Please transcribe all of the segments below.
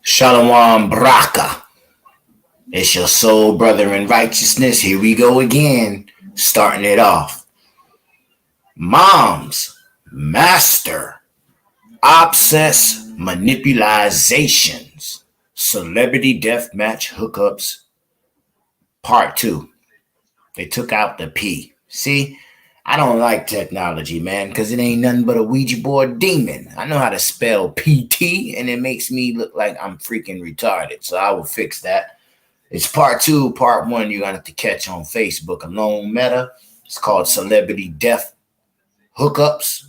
Shalom Braka. It's your soul brother in righteousness. Here we go again, starting it off. Mom's Master Obssessed Manipulations Celebrity Deathmatch Hookups Part 2. They took out the P. See, I don't like technology, man, because it ain't nothing but a Ouija board demon. I know how to spell PT, and it makes me look like I'm freaking retarded, so I will fix that. It's part 2. Part 1, you're going to have to catch on Facebook alone meta. It's called Celebrity Death Hookups.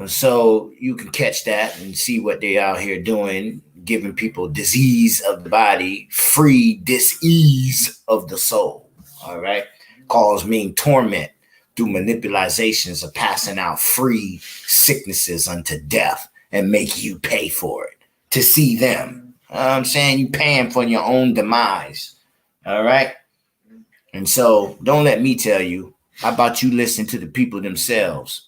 So you can catch that and see what they out here doing, giving people disease of the body, free dis-ease of the soul. All right? Cause mean torment through manipulations of passing out free sicknesses unto death and make you pay for it to see them. I'm saying you paying for your own demise. All right? And so don't let me tell you. How about you listen to the people themselves?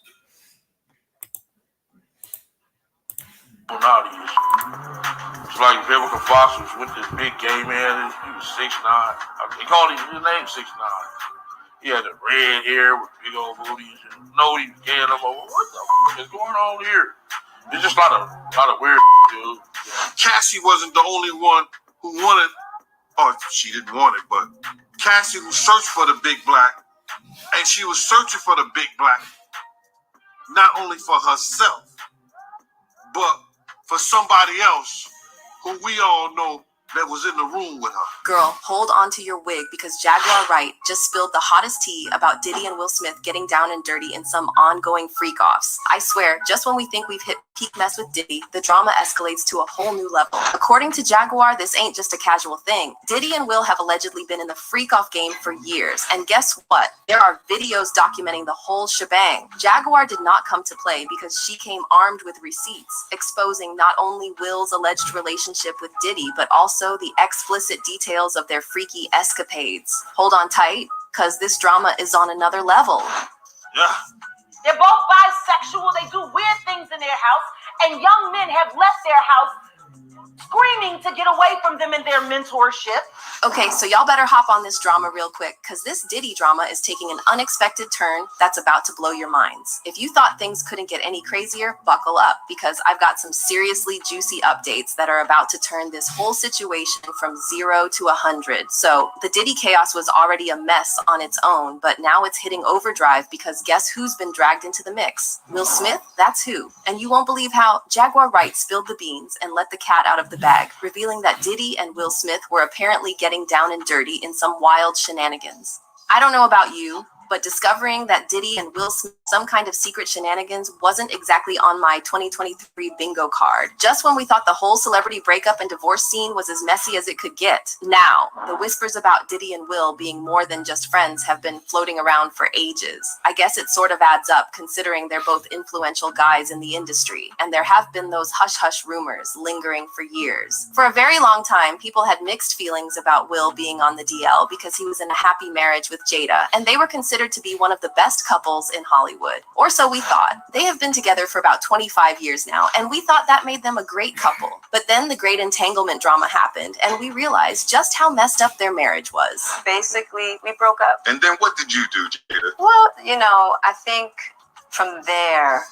It's like Vivica Fox was with this big gay man. He was 6'9". They called his name 6'9". He had the red hair with big old booties. And no, he was gay. And I'm like, what the fuck is going on here? There's just a lot of weird dude. Cassie wasn't the only one who wanted, or she didn't want it, but Cassie who searched for the big black, and she was searching for the big black, not only for herself, but for somebody else who we all know that was in the room with her. Girl, hold on to your wig because Jaguar Wright just spilled the hottest tea about Diddy and Will Smith getting down and dirty in some ongoing freak-offs. I swear, just when we think we've hit peak mess with Diddy, the drama escalates to a whole new level. According to Jaguar, this ain't just a casual thing. Diddy and Will have allegedly been in the freak-off game for years, and guess what? There are videos documenting the whole shebang. Jaguar did not come to play because she came armed with receipts, exposing not only Will's alleged relationship with Diddy, but also the explicit details of their freaky escapades. Hold on tight, because this drama is on another level. Yeah. They're both bisexual. They do weird things in their house, and young men have left their house screaming to get away from them in their mentorship. Okay, so y'all better hop on this drama real quick, because this Diddy drama is taking an unexpected turn that's about to blow your minds. If you thought things couldn't get any crazier, buckle up, because I've got some seriously juicy updates that are about to turn this whole situation from 0 to 100. So the Diddy chaos was already a mess on its own, but now it's hitting overdrive because guess who's been dragged into the mix? Will Smith, that's who. And you won't believe how Jaguar Wright spilled the beans and let the cat out of the bag, revealing that Diddy and Will Smith were apparently getting down and dirty in some wild shenanigans. I don't know about you, but discovering that Diddy and Will Smith some kind of secret shenanigans wasn't exactly on my 2023 bingo card. Just when we thought the whole celebrity breakup and divorce scene was as messy as it could get. Now, the whispers about Diddy and Will being more than just friends have been floating around for ages. I guess it sort of adds up considering they're both influential guys in the industry, and there have been those hush-hush rumors lingering for years. For a very long time, people had mixed feelings about Will being on the DL because he was in a happy marriage with Jada, and they were considered to be one of the best couples in Hollywood. Or so we thought. They have been together for about 25 years now, and we thought that made them a great couple. But then the great entanglement drama happened, and we realized just how messed up their marriage was. Basically, we broke up. And then what did you do, Jada? Well, I think from there,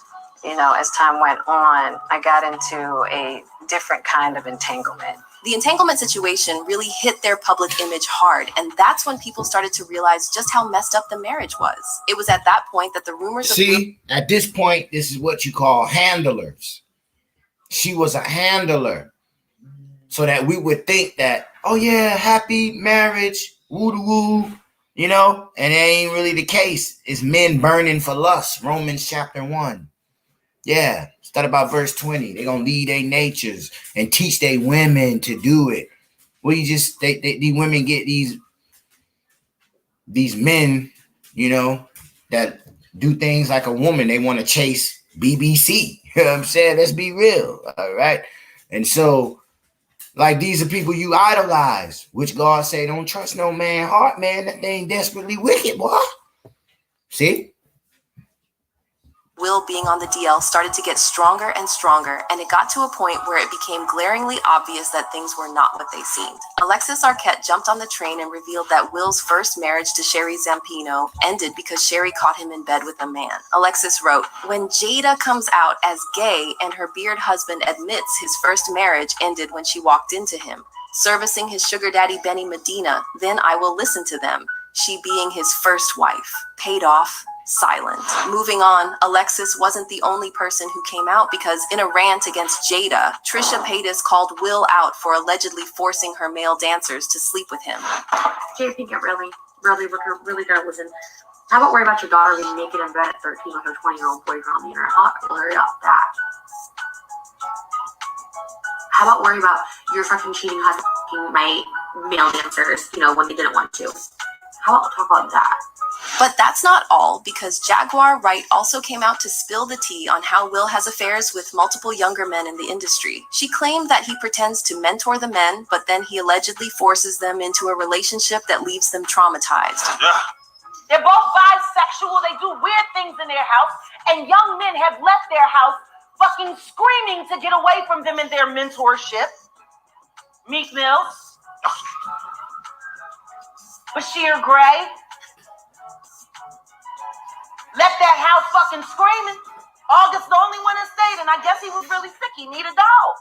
as time went on, I got into a different kind of entanglement. The entanglement situation really hit their public image hard, and that's when people started to realize just how messed up the marriage was. It was at that point that the rumors at this point, this is what you call handlers. She was a handler, so that we would think that, oh yeah, happy marriage, woo-woo, and it ain't really the case. It's men burning for lust, Romans chapter 1. Yeah, start about verse 20. They're going to lead their natures and teach their women to do it. Well, these women get these men, that do things like a woman. They want to chase BBC. You know what I'm saying? Let's be real. All right. And so, like, these are people you idolize, which God say, don't trust no man heart, man. That thing desperately wicked, boy. See? Will being on the DL started to get stronger and stronger, and it got to a point where it became glaringly obvious that things were not what they seemed. Alexis Arquette jumped on the train and revealed that Will's first marriage to Sherry Zampino ended because Sherry caught him in bed with a man. Alexis wrote, "When Jada comes out as gay and her beard husband admits his first marriage ended when she walked into him, servicing his sugar daddy Benny Medina, then I will listen to them. She being his first wife. Paid off. Silent." Moving on, Alexis wasn't the only person who came out because in a rant against Jada, Trisha Paytas called Will out for allegedly forcing her male dancers to sleep with him. Jada Pinkett really gonna listen. How about worry about your daughter being naked in bed at 13 with her 20-year-old boyfriend on the internet? How about worry about that? How about worry about your fucking cheating husband fucking my male dancers, when they didn't want to? How about talk about that? But that's not all, because Jaguar Wright also came out to spill the tea on how Will has affairs with multiple younger men in the industry. She claimed that he pretends to mentor the men, but then he allegedly forces them into a relationship that leaves them traumatized. Yeah. They're both bisexual. They do weird things in their house, and young men have left their house fucking screaming to get away from them in their mentorship. Meek Mills, Bashir Gray, left that house fucking screaming. August the only one that stayed, and I guess he was really sick. He needed a dog.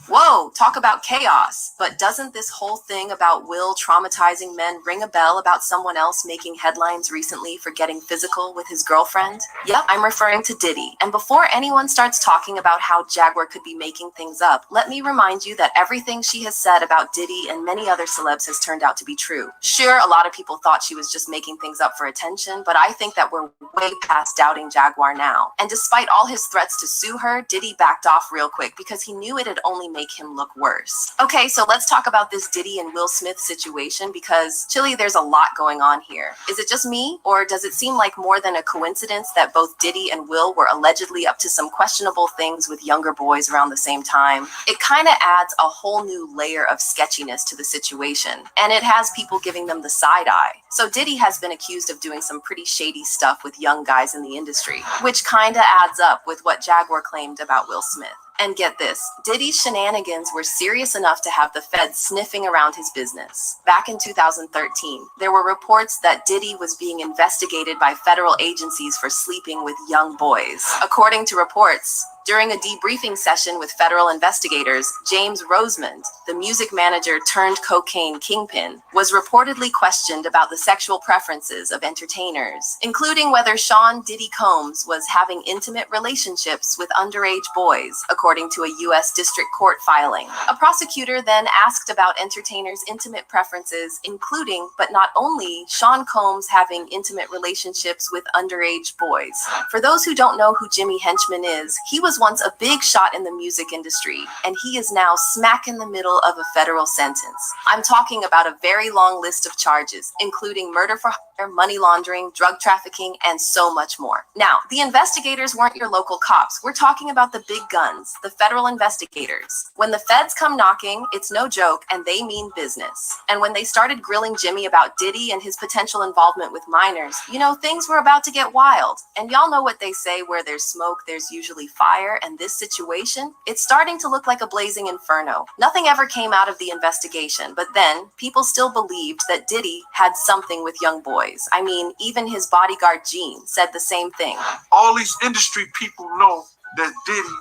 Whoa, talk about chaos. But doesn't this whole thing about Will traumatizing men ring a bell about someone else making headlines recently for getting physical with his girlfriend? Yep, I'm referring to Diddy. And before anyone starts talking about how Jaguar could be making things up, let me remind you that everything she has said about Diddy and many other celebs has turned out to be true. Sure, a lot of people thought she was just making things up for attention, but I think that we're way past doubting Jaguar now. And despite all his threats to sue her, Diddy backed off real quick because he knew it'd only make him look worse. Okay, so let's talk about this Diddy and Will Smith situation because, Chili, there's a lot going on here. Is it just me, or does it seem like more than a coincidence that both Diddy and Will were allegedly up to some questionable things with younger boys around the same time? It kind of adds a whole new layer of sketchiness to the situation, and it has people giving them the side eye. So Diddy has been accused of doing some pretty shady stuff with young guys in the industry, which kind of adds up with what Jaguar claimed about Will Smith. And get this, Diddy's shenanigans were serious enough to have the feds sniffing around his business. Back in 2013, there were reports that Diddy was being investigated by federal agencies for sleeping with young boys. According to reports, during a debriefing session with federal investigators, James Rosemond, the music manager turned cocaine kingpin, was reportedly questioned about the sexual preferences of entertainers, including whether Sean Diddy Combs was having intimate relationships with underage boys, according to a U.S. District Court filing. A prosecutor then asked about entertainers' intimate preferences, including, but not only, Sean Combs having intimate relationships with underage boys. For those who don't know who Jimmy Henchman is, he was once a big shot in the music industry, and he is now smack in the middle of a federal sentence. I'm talking about a very long list of charges, including murder for hire, money laundering, drug trafficking, and so much more. Now, the investigators weren't your local cops. We're talking about the big guns, the federal investigators. When the feds come knocking, it's no joke, and they mean business. And when they started grilling Jimmy about Diddy and his potential involvement with minors, things were about to get wild. And y'all know what they say, where there's smoke, there's usually fire. And this situation, it's starting to look like a blazing inferno. Nothing ever came out of the investigation, but then people still believed that Diddy had something with young boys. I mean, even his bodyguard Gene said the same thing. All these industry people know that Diddy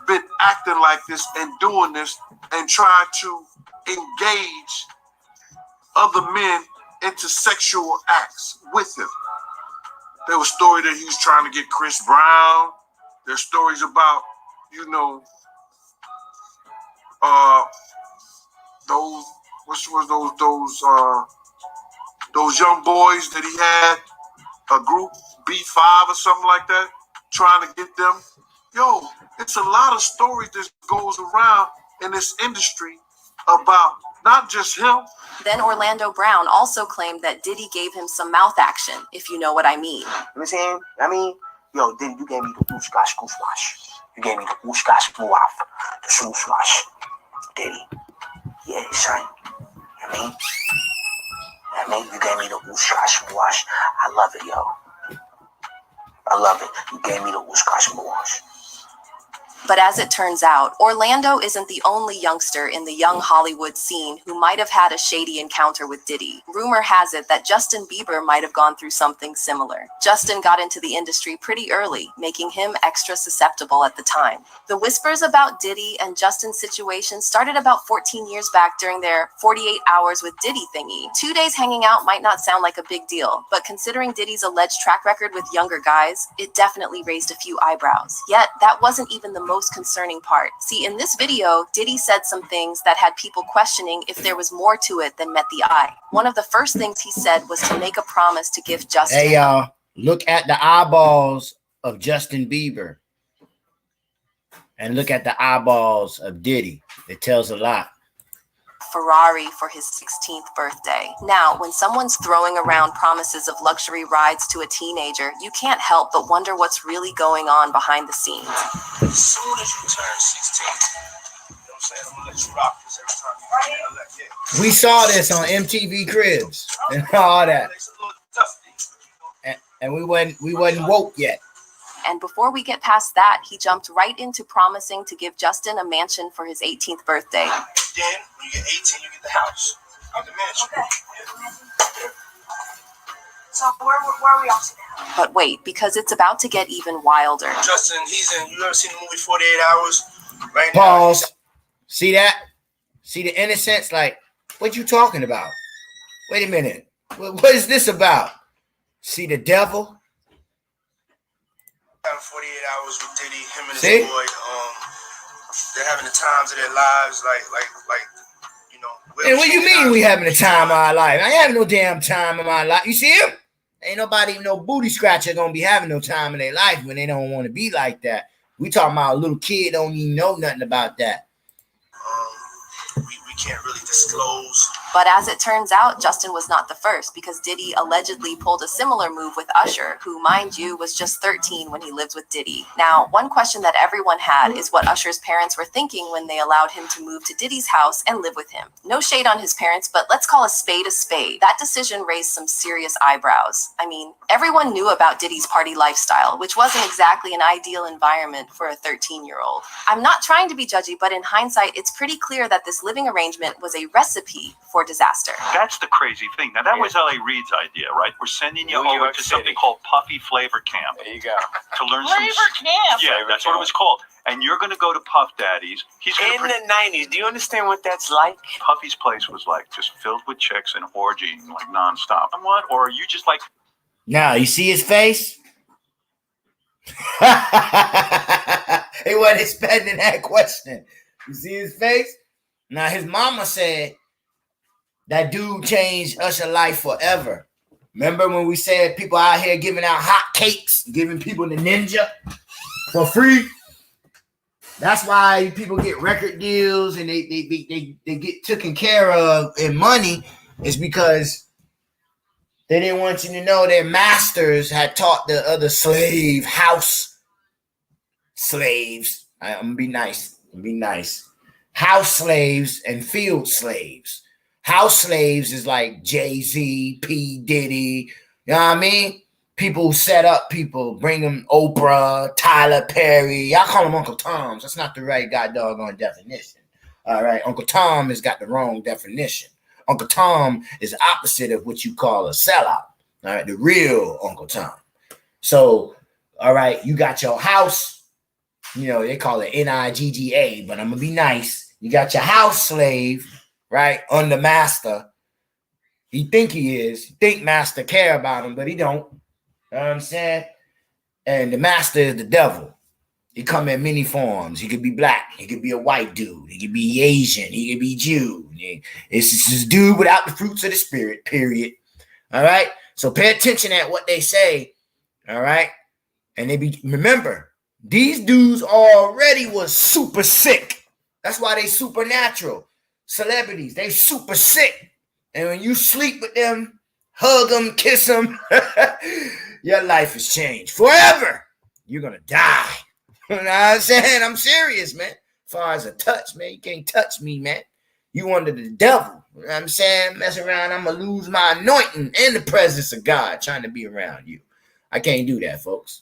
been acting like this and doing this and trying to engage other men into sexual acts with him. There was a story that he was trying to get Chris Brown. There's stories about, those young boys that he had, a group B5 or something like that, trying to get them. Yo, it's a lot of stories that goes around in this industry about not just him. Then Orlando Brown also claimed that Diddy gave him some mouth action, if you know what I mean. You know what I'm saying? Yo, Diddy, you gave me the whoosh-gosh goof-wash. You gave me the whoosh-gosh move-off. The swoosh-wash. Diddy. Yeah, son. You know what I mean? You gave me the whoosh-gosh move-wash. I love it, yo. I love it. You gave me the whoosh wash. But as it turns out, Orlando isn't the only youngster in the young Hollywood scene who might have had a shady encounter with Diddy. Rumor has it that Justin Bieber might have gone through something similar. Justin got into the industry pretty early, making him extra susceptible at the time. The whispers about Diddy and Justin's situation started about 14 years back during their 48 hours with Diddy thingy. 2 days hanging out might not sound like a big deal, but considering Diddy's alleged track record with younger guys, it definitely raised a few eyebrows. Yet, that wasn't even the most concerning part. See, in this video, Diddy said some things that had people questioning if there was more to it than met the eye. One of the first things he said was to make a promise to give Justin. Hey, y'all, look at the eyeballs of Justin Bieber and look at the eyeballs of Diddy. It tells a lot. Ferrari for his 16th birthday. Now, when someone's throwing around promises of luxury rides to a teenager, you can't help but wonder what's really going on behind the scenes. As soon as you turn 16, you know what I'm saying? I'm gonna let you rock this every time you We saw this on MTV Cribs and all that. And we wasn't woke yet. And before we get past that, he jumped right into promising to give Justin a mansion for his 18th birthday. Then, when you get 18, you get the house. Not the mansion. Okay. So where are we off to now? But wait, because it's about to get even wilder. Justin, you ever seen the movie 48 Hours? Right now. Pause. See that? See the innocence? Like, what you talking about? Wait a minute. What is this about? See the devil? 48 Hours with Diddy, him and his boy. They're having the times of their lives, like you know. And what do you mean we having a time of our life? I ain't having no damn time of my life. You see him? Ain't nobody, no booty scratcher gonna be having no time in their life when they don't want to be like that. We talking about a little kid don't even know nothing about that. We can't really disclose. But as it turns out, Justin was not the first, because Diddy allegedly pulled a similar move with Usher, who, mind you, was just 13 when he lived with Diddy. Now, one question that everyone had is what Usher's parents were thinking when they allowed him to move to Diddy's house and live with him. No shade on his parents, but let's call a spade a spade. That decision raised some serious eyebrows. I mean, everyone knew about Diddy's party lifestyle, which wasn't exactly an ideal environment for a 13-year-old. I'm not trying to be judgy, but in hindsight, it's pretty clear that this living arrangement was a recipe for disaster. That's the crazy thing. Now, that was L.A. Reid's idea, right? We're sending you over to something called Puffy Flavor Camp. There you go. To learn Flavor Camp. Yeah, that's what it was called. And you're going to go to Puff Daddy's. He's In the 90s, do you understand what that's like? Puffy's place was like just filled with chicks and orgying like nonstop. And what? Or are you just like? Now you see his face. He wasn't expecting that question. You see his face. Now his mama said that dude changed Usher's life forever. Remember when we said people out here giving out hot cakes, giving people the ninja for free? That's why people get record deals and they get taken care of in money. Is because they didn't want you to know their masters had taught the other house slaves. I'm gonna be nice. House slaves and field slaves. House slaves is like Jay-Z, P. Diddy, you know what I mean? People who set up people, bring them Oprah, Tyler Perry. Y'all call them Uncle Toms. That's not the right doggone definition. All right, Uncle Tom has got the wrong definition. Uncle Tom is opposite of what you call a sellout. All right, the real Uncle Tom. So, all right, you got your house. You know, they call it NIGGA, but I'm going to be nice. You got your house slave, right, under master. He think he is. He think master care about him, but he don't. You know what I'm saying? And the master is the devil. He come in many forms. He could be black. He could be a white dude. He could be Asian. He could be Jew. It's just this dude without the fruits of the spirit, period. All right? So pay attention at what they say. All right? And remember, these dudes already was super sick. That's why they supernatural. Celebrities, they super sick. And when you sleep with them, hug them, kiss them, your life has changed forever. You're going to die. You know what I'm saying? I'm serious, man. As far as a touch, man, you can't touch me, man. You under the devil. You know what I'm saying? Mess around, I'm going to lose my anointing and the presence of God trying to be around you. I can't do that, folks.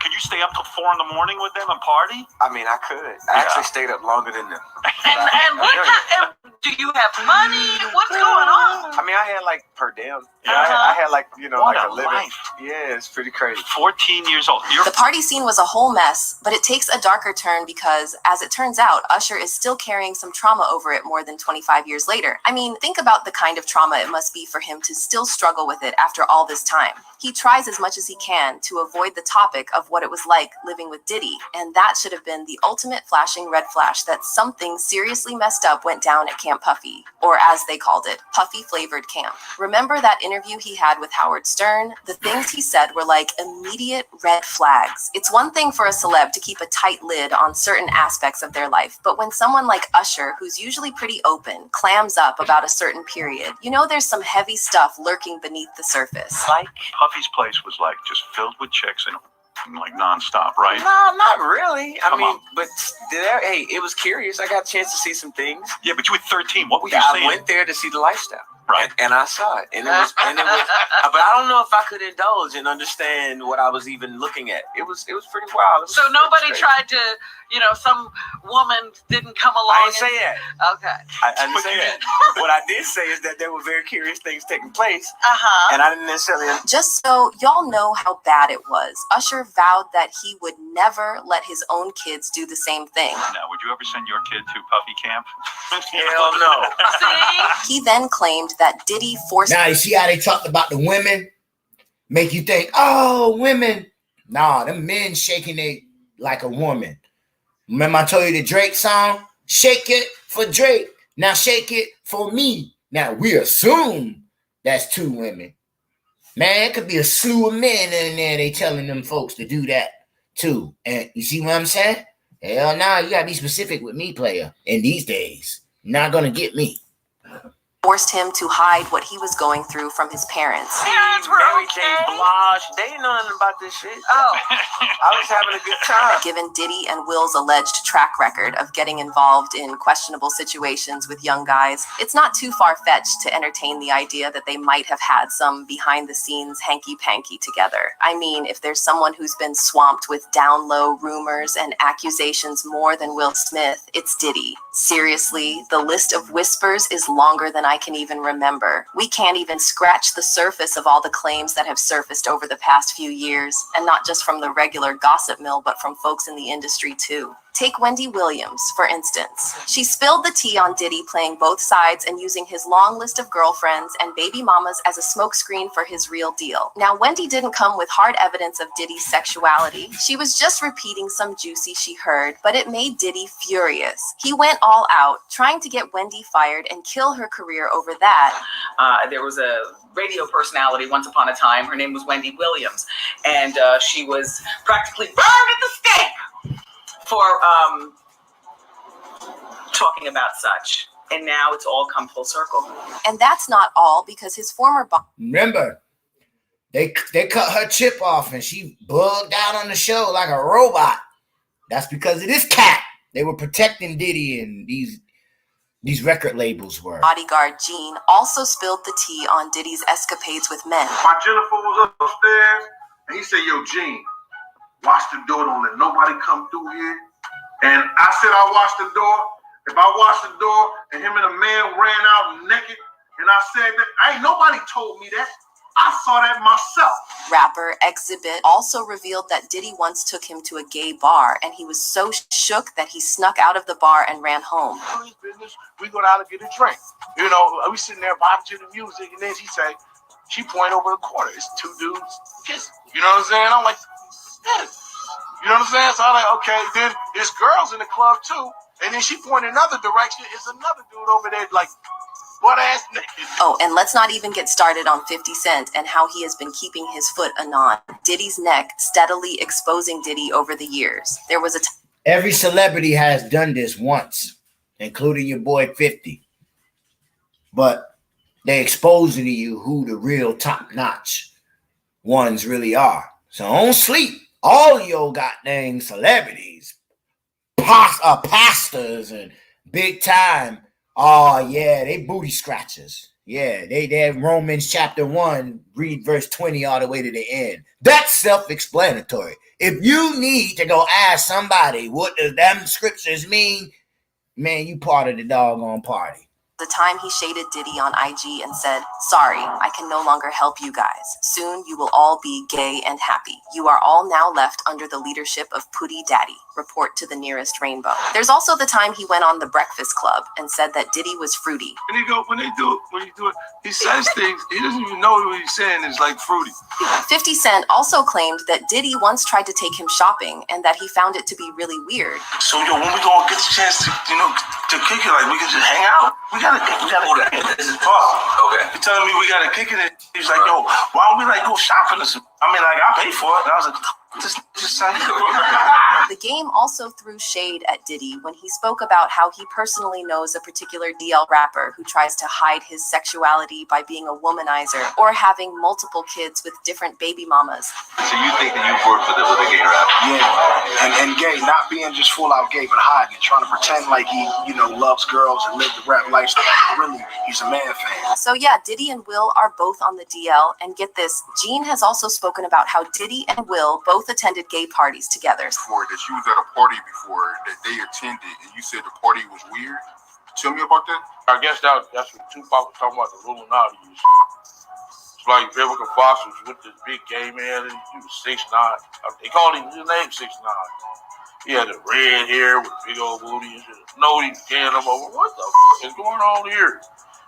Can you stay up till 4 a.m. with them and party? I mean, I could. I actually stayed up longer than them. And what kind of, do you have money? What's going on? I mean, I had like per diem. Yeah. I had like, you know, What like a a living. life. Yeah, it's pretty crazy. 14 years old. You're The party scene was a whole mess, but it takes a darker turn because, as it turns out, Usher is still carrying some trauma over it more than 25 years later. I mean, think about the kind of trauma it must be for him to still struggle with it after all this time. He tries as much as he can to avoid the topic of what it was like living with Diddy, and that should have been the ultimate flashing red flash that something seriously messed up went down at Camp Puffy, or as they called it, Puffy Flavored Camp. Remember that interview he had with Howard Stern? The things he said were like immediate red flags. It's one thing for a celeb to keep a tight lid on certain aspects of their life, but when someone like Usher, who's usually pretty open, clams up about a certain period, you know there's some heavy stuff lurking beneath the surface. like Puffy's place was like just filled with chicks and like nonstop, right? No, not really. I Come mean, on. but hey, it was curious. I got a chance to see some things. Yeah, but you were 13. What were you I saying? went there to see the lifestyle. Right. And I saw it. And it was, but I don't know if I could indulge and understand what I was even looking at. It was pretty wild. So nobody tried to, some woman didn't come along. I didn't say that. Okay. I didn't say that. What I did say is that there were very curious things taking place. Uh-huh. And I didn't necessarily. Just so y'all know how bad it was, Usher vowed that he would never let his own kids do the same thing. Now, would you ever send your kid to Puffy camp? Hell no. See? He then claimed that Diddy forced Now you see how they talked about the women? Make you think, oh, women. Nah, them men shaking it like a woman. Remember I told you the Drake song? Shake it for Drake. Now shake it for me. Now we assume that's two women. Man, it could be a slew of men in there. They telling them folks to do that too. And you see what I'm saying? Hell nah, you gotta be specific with me, player. In these days, not gonna get me. forced him to hide what he was going through from his parents. Parents were Mary okay. J. Blige, they ain't know nothing about this shit. Oh. I was having a good time. Given Diddy and Will's alleged track record of getting involved in questionable situations with young guys, it's not too far-fetched to entertain the idea that they might have had some behind-the-scenes hanky-panky together. I mean, if there's someone who's been swamped with down-low rumors and accusations more than Will Smith, it's Diddy. Seriously, the list of whispers is longer than I can even remember. We can't even scratch the surface of all the claims that have surfaced over the past few years, and not just from the regular gossip mill, but from folks in the industry too. Take Wendy Williams, for instance. She spilled the tea on Diddy playing both sides and using his long list of girlfriends and baby mamas as a smokescreen for his real deal. Now, Wendy didn't come with hard evidence of Diddy's sexuality. She was just repeating some juicy she heard, but it made Diddy furious. He went all out, trying to get Wendy fired and kill her career over that. There was a radio personality once upon a time. Her name was Wendy Williams, and she was practically burned at the stake for talking about such. And now it's all come full circle. And that's not all, because his former boss. Remember, they cut her chip off and she bugged out on the show like a robot. That's because of this cat. They were protecting Diddy, and these record labels were. Bodyguard Gene also spilled the tea on Diddy's escapades with men. My Jennifer was upstairs, and he said, "Yo, Gene, watch the door, don't let nobody come through here." And I said, "I watched the door." If I watched the door and him and a man ran out naked, and I said that, ain't nobody told me that. I saw that myself. Rapper Exhibit also revealed that Diddy once took him to a gay bar, and he was so shook that he snuck out of the bar and ran home. His business, we go down and get a drink. You know, we sitting there vibing to the music, and then she point over the corner. It's two dudes kissing. You know what I'm saying? I'm like, yeah. You know what I'm saying? So I'm like, okay. Then there's girls in the club too, and then she point another direction. It's another dude over there, like, butt ass naked. Oh, and let's not even get started on 50 Cent and how he has been keeping his foot anon Diddy's neck, steadily exposing Diddy over the years. There was a Every celebrity has done this once, including your boy 50. But they exposing to you who the real top-notch ones really are. So don't sleep. All your goddamn celebrities, pastors and big time. Oh yeah, they booty scratchers. Yeah, they have Romans chapter 1, read verse 20 all the way to the end. That's self-explanatory. If you need to go ask somebody what does them scriptures mean, man, you part of the doggone party. The time he shaded Diddy on IG and said, "Sorry, I can no longer help you guys. Soon you will all be gay and happy. You are all now left under the leadership of Putty Daddy. Report to the nearest rainbow." There's also the time he went on The Breakfast Club and said that Diddy was fruity. When he do it, he says things, he doesn't even know what he's saying is like fruity. 50 Cent also claimed that Diddy once tried to take him shopping and that he found it to be really weird. So when we gonna get the chance to kick it, like we can just hang out. We gotta this is possible. Okay. He telling me we gotta kick it. He's like, yo, why don't we like go shopping or something? I mean, like I pay for it. And I was like, just sign it. The game also threw shade at Diddy when he spoke about how he personally knows a particular DL rapper who tries to hide his sexuality by being a womanizer or having multiple kids with different baby mamas. So you think that you've worked with a gay rapper? Yeah, and gay, not being just full out gay, but hiding it, trying to pretend like he, loves girls and live the rap lifestyle. Really, he's a man fan. So yeah, Diddy and Will are both on the DL, and get this, Gene has also spoken about how Diddy and Will both attended gay parties together. For that you was at a party before that they attended, and you said the party was weird. Tell me about that. I guess that's what Tupac was talking about, the Illuminati. It's like Vivica Fox was with this big gay man, and he was 6'9". They called his name 6'9". He had the red hair with big old booty and shit. Nobody began him over. What the f is going on here?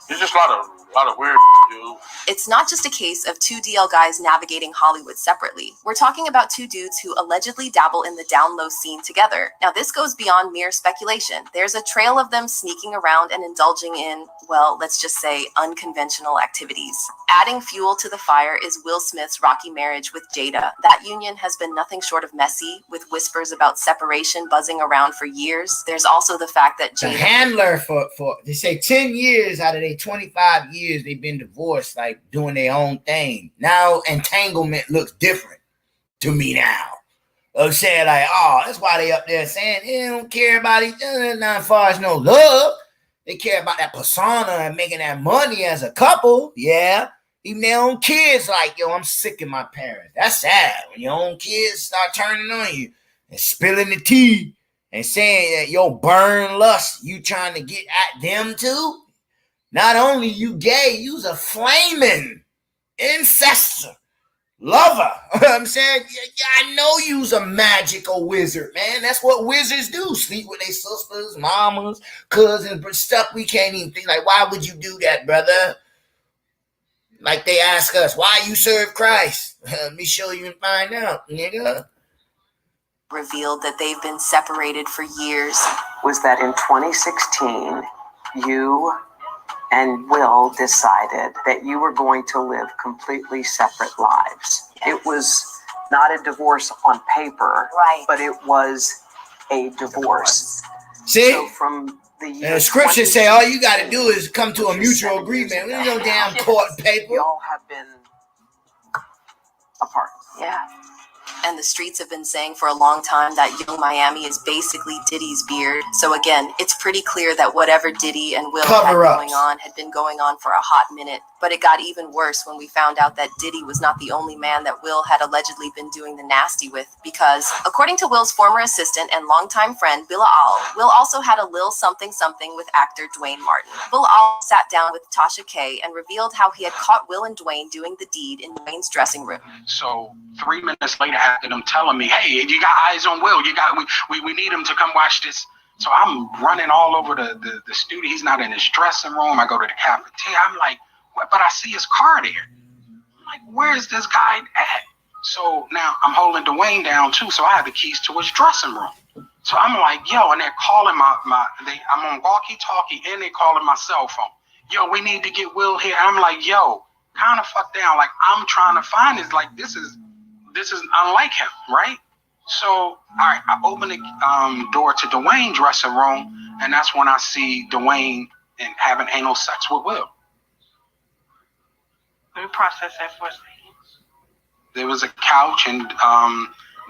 It's just a lot of weird dude. It's not just a case of two DL guys navigating Hollywood separately. We're talking about two dudes who allegedly dabble in the down low scene together. Now, this goes beyond mere speculation. There's a trail of them sneaking around and indulging in, well, let's just say unconventional activities. Adding fuel to the fire is Will Smith's rocky marriage with Jada. That union has been nothing short of messy, with whispers about separation buzzing around for years. There's also the fact that The Jada... handler for they say 10 years out of their 25 years they've been divorced, like doing their own thing. Now entanglement looks different to me now. I'm saying like, oh, that's why they up there saying they don't care about each other, not as far as no love. They care about that persona and making that money as a couple. Yeah. Even their own kids like, yo, I'm sick of my parents. That's sad when your own kids start turning on you and spilling the tea and saying that yo burn lust, you trying to get at them too. Not only you gay, you's a flaming incestor lover. I'm saying, I know you's a magical wizard, man. That's what wizards do. Sleep with their sisters, mamas, cousins, but stuff we can't even think. Like, why would you do that, brother? Like they ask us, why you serve Christ? Let me show you and find out, nigga. revealed that they've been separated for years. Was that in 2016, you and Will decided that you were going to live completely separate lives. It was not a divorce on paper, Right. but it was a divorce. See? So from the year And the scriptures say all you got to do is come to a mutual agreement. There's no damn court paper. y'all have been apart. Yeah. And the streets have been saying for a long time that Young Miami is basically Diddy's beard. So again, it's pretty clear that whatever Diddy and Will had going on had been going on for a hot minute. But it got even worse when we found out that Diddy was not the only man that Will had allegedly been doing the nasty with. Because according to Will's former assistant and longtime friend, Billa Al, Will also had a little something with actor Dwayne Martin. Billa Al sat down with Tasha K and revealed how he had caught Will and Dwayne doing the deed in Dwayne's dressing room. So 3 minutes later, after them telling me, hey, you got eyes on Will, we need him to come watch this. So I'm running all over the studio. He's not in his dressing room. I go to the cafeteria. I'm like, what? But I see his car there. I'm like, where is this guy at? So now I'm holding Dwayne down too. So I have the keys to his dressing room. So I'm like, yo, and they're calling I'm on walkie-talkie and they're calling my cell phone. Yo, we need to get Will here. I'm like, yo, kind of fuck down. Like I'm trying to find this. Like this is unlike him, right? So, all right, I open the door to Dwayne's dressing room, and that's when I see Dwayne and having anal sex with Will. Let me process that for a second. There was a couch, and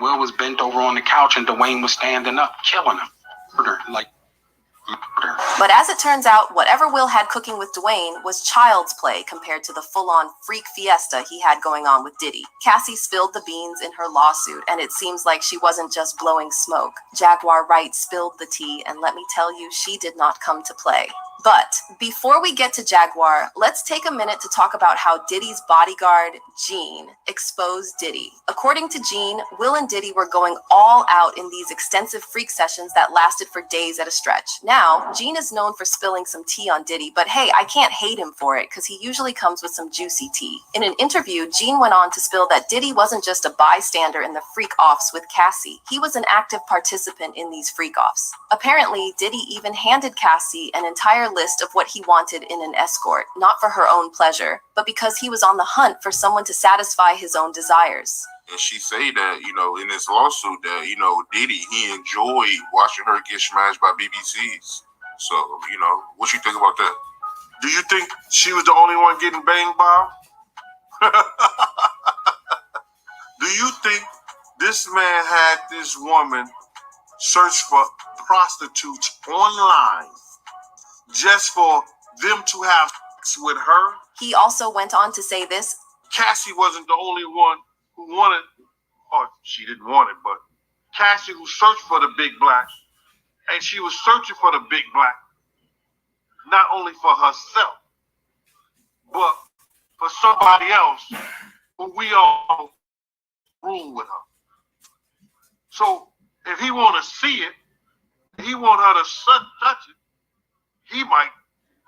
Will was bent over on the couch, and Dwayne was standing up, killing him. Like, But as it turns out, whatever Will had cooking with Dwayne was child's play compared to the full-on freak fiesta he had going on with Diddy. Cassie spilled the beans in her lawsuit, and it seems like she wasn't just blowing smoke. Jaguar Wright spilled the tea, and let me tell you, she did not come to play. But before we get to Jaguar, let's take a minute to talk about how Diddy's bodyguard, Gene, exposed Diddy. According to Gene, Will and Diddy were going all out in these extensive freak sessions that lasted for days at a stretch. Now, Gene is known for spilling some tea on Diddy, but hey, I can't hate him for it because he usually comes with some juicy tea. In an interview, Gene went on to spill that Diddy wasn't just a bystander in the freak-offs with Cassie. He was an active participant in these freak-offs. Apparently, Diddy even handed Cassie an entire list of what he wanted in an escort, not for her own pleasure, but because he was on the hunt for someone to satisfy his own desires. And she say that, in this lawsuit that, Diddy, he enjoyed watching her get smashed by BBCs. So, what you think about that? Do you think she was the only one getting banged by him? Do you think this man had this woman search for prostitutes online just for them to have sex with her? He also went on to say this. Cassie wasn't the only one who wanted, or she didn't want it, but Cassie who searched for the big black, and she was searching for the big black, not only for herself, but for somebody else who we all room with her. So if he want to see it, he want her to touch it,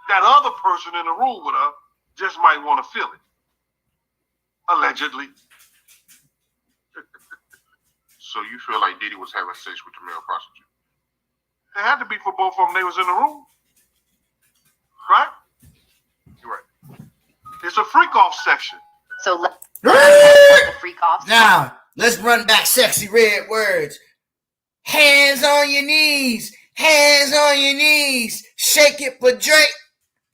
that other person in the room with her just might want to feel it. Allegedly. So you feel like Diddy was having sex with the male prostitute? It had to be for both of them. They was in the room. Right? You're right. It's a freak-off section. So the freak-offs. Now, let's run back sexy red words. Hands on your knees. Hands on your knees. Shake it for Drake.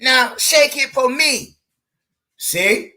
Now, shake it for me. See?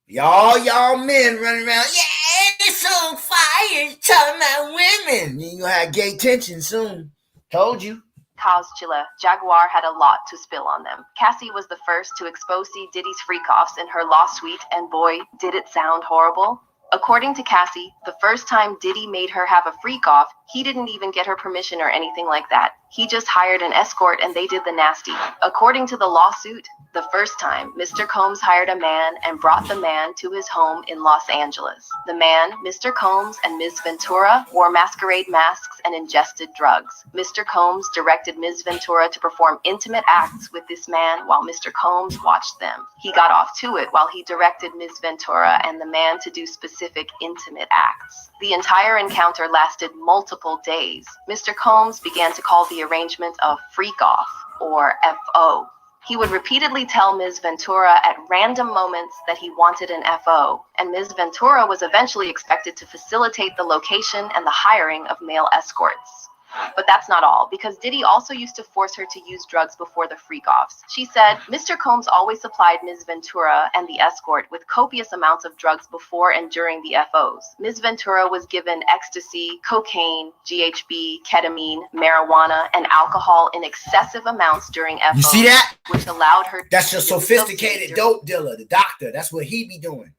Y'all men running around. Yeah, it's on fire. Talking about women. You're going to have gay tension soon. Told you. Cause Chilla, Jaguar had a lot to spill on them. Cassie was the first to expose Diddy's freak-offs in her lawsuit, and boy, did it sound horrible. According to Cassie, the first time Diddy made her have a freak-off, he didn't even get her permission or anything like that. He just hired an escort and they did the nasty. According to the lawsuit, the first time, Mr. Combs hired a man and brought the man to his home in Los Angeles. The man, Mr. Combs, and Ms. Ventura wore masquerade masks and ingested drugs. Mr. Combs directed Ms. Ventura to perform intimate acts with this man while Mr. Combs watched them. He got off to it while he directed Ms. Ventura and the man to do specific intimate acts. The entire encounter lasted multiple days. Mr. Combs began to call the arrangement a freak-off, or FO. He would repeatedly tell Ms. Ventura at random moments that he wanted an FO, and Ms. Ventura was eventually expected to facilitate the location and the hiring of male escorts. But that's not all, because Diddy also used to force her to use drugs before the freak-offs. She said, Mr. Combs always supplied Ms. Ventura and the escort with copious amounts of drugs before and during the FOs. Ms. Ventura was given ecstasy, cocaine, GHB, ketamine, marijuana, and alcohol in excessive amounts during FOs. You see that? Which allowed her. That's your sophisticated dope dealer, the doctor. That's what he be doing.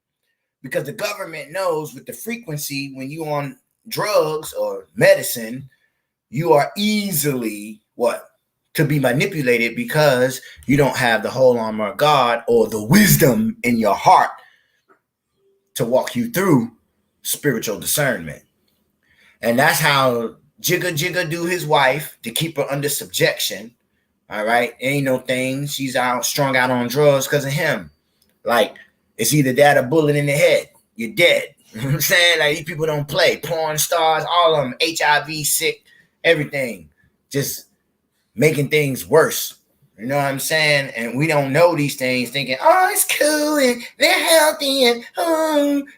Because the government knows with the frequency when you on drugs or medicine, you are easily to be manipulated because you don't have the whole armor of God or the wisdom in your heart to walk you through spiritual discernment. And that's how Jigga do his wife to keep her under subjection. All right. Ain't no thing. She's strung out on drugs because of him. Like, it's either that or bullet in the head. You're dead. You know what I'm saying? Like, these people don't play. Porn stars, all of them, HIV sick. Everything, just making things worse. You know what I'm saying? And we don't know these things, thinking, oh, it's cool and they're healthy and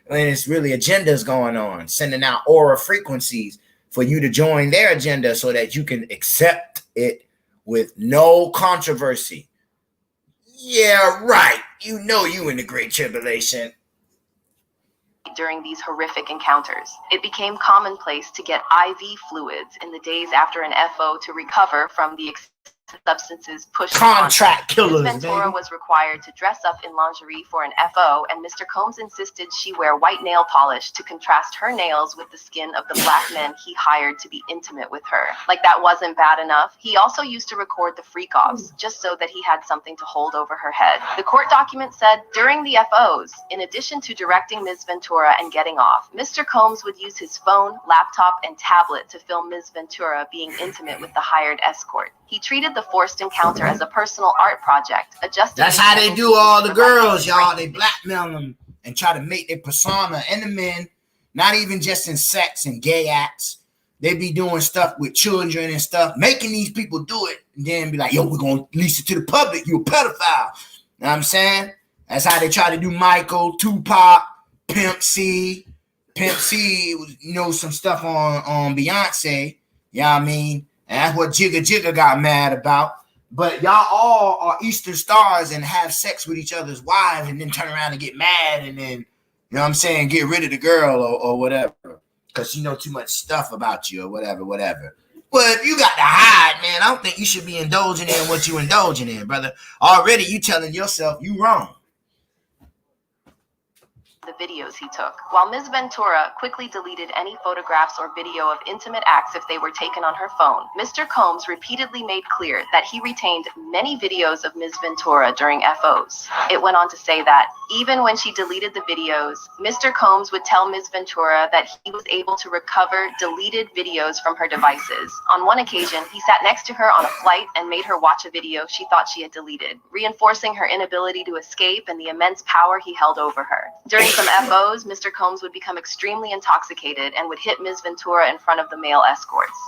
when it's really agendas going on, sending out aura frequencies for you to join their agenda so that you can accept it with no controversy. Yeah, right. You know you in the Great Tribulation. During these horrific encounters, it became commonplace to get IV fluids in the days after an FO to recover from the substances pushed contract on. killers. Ms. Ventura baby. was required to dress up in lingerie for an FO, and Mr. Combs insisted she wear white nail polish to contrast her nails with the skin of the black men he hired to be intimate with her. Like that wasn't bad enough. He also used to record the freak-offs just so that he had something to hold over her head. The court document said during the FOs, in addition to directing Ms. Ventura and getting off, Mr. Combs would use his phone, laptop, and tablet to film Ms. Ventura being intimate with the hired escort. He treated the forced encounter as a personal art project, adjusting. That's how they do all the girls, y'all. They blackmail them and try to make their persona and the men, not even just in sex and gay acts. They be doing stuff with children and stuff, making these people do it, and then be like, yo, we're going to release it to the public. You a pedophile. Know what I'm saying? That's how they try to do Michael, Tupac, Pimp C. Pimp C, you know, some stuff on Beyonce. You know what I mean? And that's what Jigga Jigga got mad about. But y'all all are Eastern stars and have sex with each other's wives and then turn around and get mad and then, you know what I'm saying, get rid of the girl or whatever. Because she know too much stuff about you or whatever. But you got to hide, man. I don't think you should be indulging in what you indulging in, brother. Already you telling yourself you wrong. The videos he took, while Ms. Ventura quickly deleted any photographs or video of intimate acts if they were taken on her phone. Mr. Combs repeatedly made clear that he retained many videos of Ms. Ventura during FOs. It went on to say that even when she deleted the videos, Mr. Combs would tell Ms. Ventura that he was able to recover deleted videos from her devices. On one occasion, he sat next to her on a flight and made her watch a video she thought she had deleted, reinforcing her inability to escape and the immense power he held over her. During some FOs, Mr. Combs would become extremely intoxicated and would hit Ms. Ventura in front of the male escorts.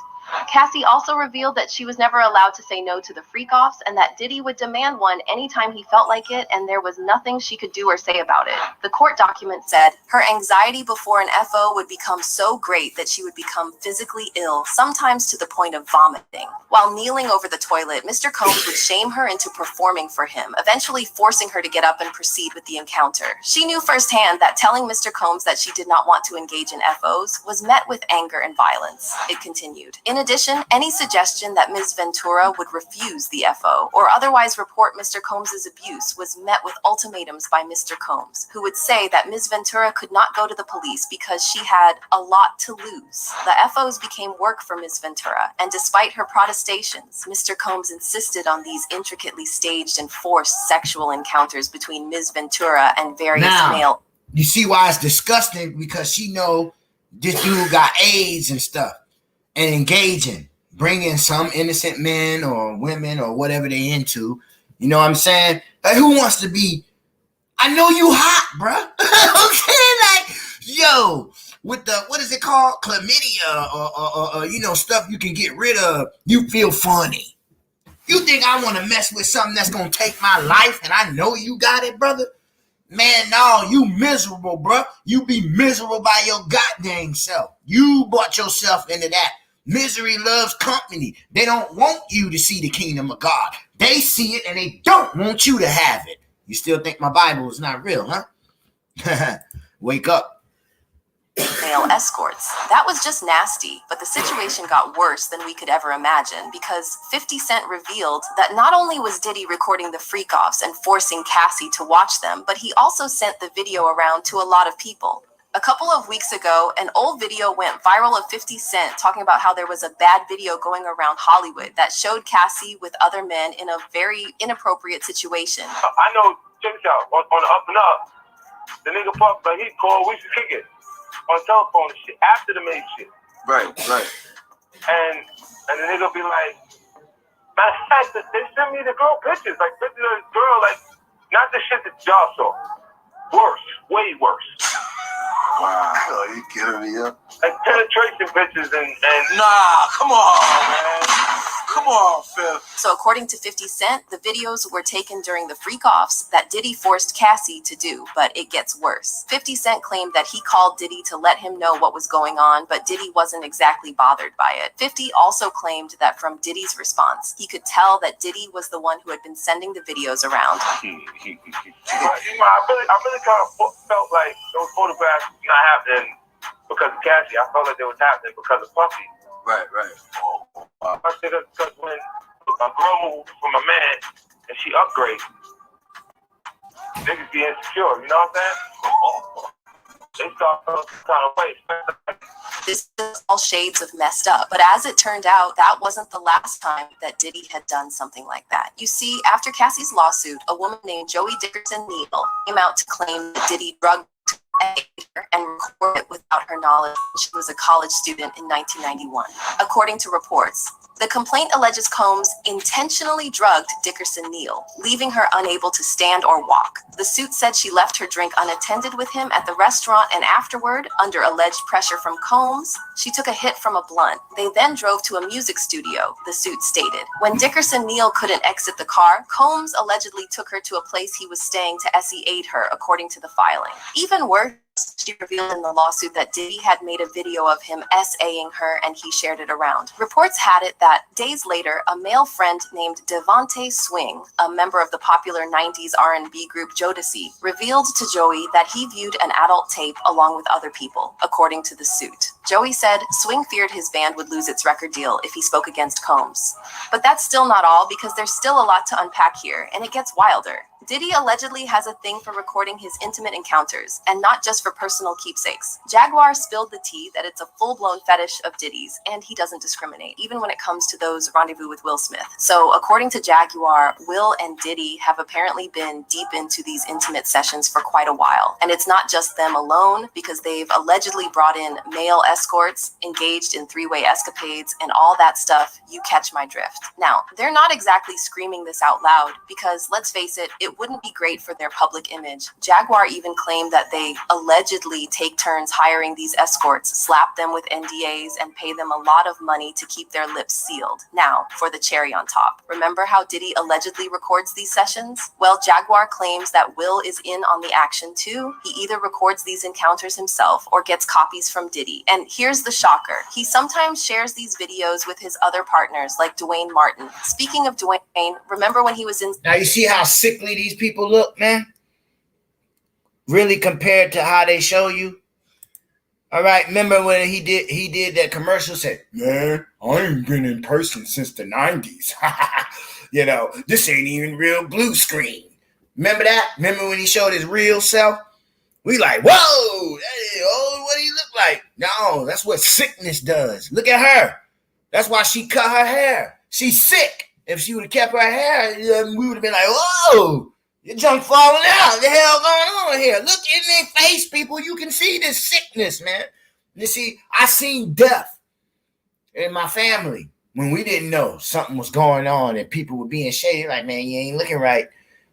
Cassie also revealed that she was never allowed to say no to the freak-offs and that Diddy would demand one anytime he felt like it, and there was nothing she could do or say about it. The court document said her anxiety before an FO would become so great that she would become physically ill, sometimes to the point of vomiting. While kneeling over the toilet, Mr. Combs would shame her into performing for him, eventually forcing her to get up and proceed with the encounter. She knew firsthand that telling Mr. Combs that she did not want to engage in FOs was met with anger and violence. It continued. In addition, any suggestion that Ms. Ventura would refuse the FO or otherwise report Mr. Combs's abuse was met with ultimatums by Mr. Combs, who would say that Ms. Ventura could not go to the police because she had a lot to lose. The FOs became work for Ms. Ventura, and despite her protestations, Mr. Combs insisted on these intricately staged and forced sexual encounters between Ms. Ventura and various male. You see why it's disgusting? Because she know this dude got AIDS and stuff. And engaging, bringing some innocent men or women or whatever they into, you know what I'm saying? Like, who wants to be, I know you hot, bruh. Okay, like, yo, with the, what is it called? Chlamydia or you know, stuff you can get rid of, you feel funny. You think I want to mess with something that's going to take my life and I know you got it, brother? Man, no, you miserable, bruh. You be miserable by your goddamn self. You brought yourself into that. Misery loves company. They don't want you to see the kingdom of God. They see it and they don't want you to have it. You still think my Bible is not real, huh? Wake up. Male escorts. That was just nasty, but the situation got worse than we could ever imagine because 50 Cent revealed that not only was Diddy recording the freak-offs and forcing Cassie to watch them, but he also sent the video around to a lot of people. A couple of weeks ago, an old video went viral of 50 Cent talking about how there was a bad video going around Hollywood that showed Cassie with other men in a very inappropriate situation. I know, check this out, on the up and up, the nigga fucked, but he called, we should kick it on telephone and shit, after the main shit. Right. And the nigga be like, matter of fact, they sent me the girl pictures, like pictures of this girl, like, not the shit that y'all saw. Worse, way worse. Wow, are you kidding me? Yeah. Like penetration pictures and nah, come on, man. Come on, Phil. So according to 50 Cent, the videos were taken during the freak-offs that Diddy forced Cassie to do, but it gets worse. 50 Cent claimed that he called Diddy to let him know what was going on, but Diddy wasn't exactly bothered by it. 50 also claimed that from Diddy's response, he could tell that Diddy was the one who had been sending the videos around. I really kind of felt like those photographs not happening because of Cassie. I felt like they was happening because of Puffy. Right. Because when a girl move from a man and she upgrades. Niggas be insecure, you know what I'm saying? They start some kind of way. This is all shades of messed up. But as it turned out, that wasn't the last time that Diddy had done something like that. You see, after Cassie's lawsuit, a woman named Joey Dickerson Neal came out to claim that Diddy drugged her and recorded it without her knowledge when she was a college student in 1991. According to reports, the complaint alleges Combs intentionally drugged Dickerson Neal, leaving her unable to stand or walk. The suit said she left her drink unattended with him at the restaurant, and afterward, under alleged pressure from Combs, she took a hit from a blunt. They then drove to a music studio, the suit stated. When Dickerson Neal couldn't exit the car, Combs allegedly took her to a place he was staying to SE-8 her, according to the filing. Even worse, she revealed in the lawsuit that Diddy had made a video of him SAing her and he shared it around. Reports had it that days later, a male friend named Devontae Swing, a member of the popular 90s R&B group Jodeci, revealed to Joey that he viewed an adult tape along with other people, according to the suit. Joey said Swing feared his band would lose its record deal if he spoke against Combs. But that's still not all, because there's still a lot to unpack here, and it gets wilder. Diddy allegedly has a thing for recording his intimate encounters, and not just for personal keepsakes. Jaguar spilled the tea that it's a full-blown fetish of Diddy's, and he doesn't discriminate, even when it comes to those rendezvous with Will Smith. So, according to Jaguar, Will and Diddy have apparently been deep into these intimate sessions for quite a while. And it's not just them alone, because they've allegedly brought in male escorts, engaged in three-way escapades, and all that stuff. You catch my drift. Now, they're not exactly screaming this out loud, because let's face it, it wouldn't be great for their public image. Jaguar even claimed that they allegedly take turns hiring these escorts, slap them with NDAs, and pay them a lot of money to keep their lips sealed. Now, for the cherry on top. Remember how Diddy allegedly records these sessions? Well, Jaguar claims that Will is in on the action too. He either records these encounters himself or gets copies from Diddy. And here's the shocker. He sometimes shares these videos with his other partners, like Dwayne Martin. Speaking of Dwayne, remember when he was in... Now you see how sickly these people look, man? Really, compared to how they show you? All right, remember when he did that commercial, said, man, I ain't been in person since the 90s. You know, this ain't even real blue screen. Remember that? Remember when he showed his real self? We like, whoa, what do he look like? No, that's what sickness does. Look at her. That's why she cut her hair. She's sick. If she would have kept her hair, we would have been like, whoa, your junk falling out. What the hell going on here? Look in their face, people. You can see this sickness, man. You see, I seen death in my family when we didn't know something was going on and people were being shady. Like, man, you ain't looking right.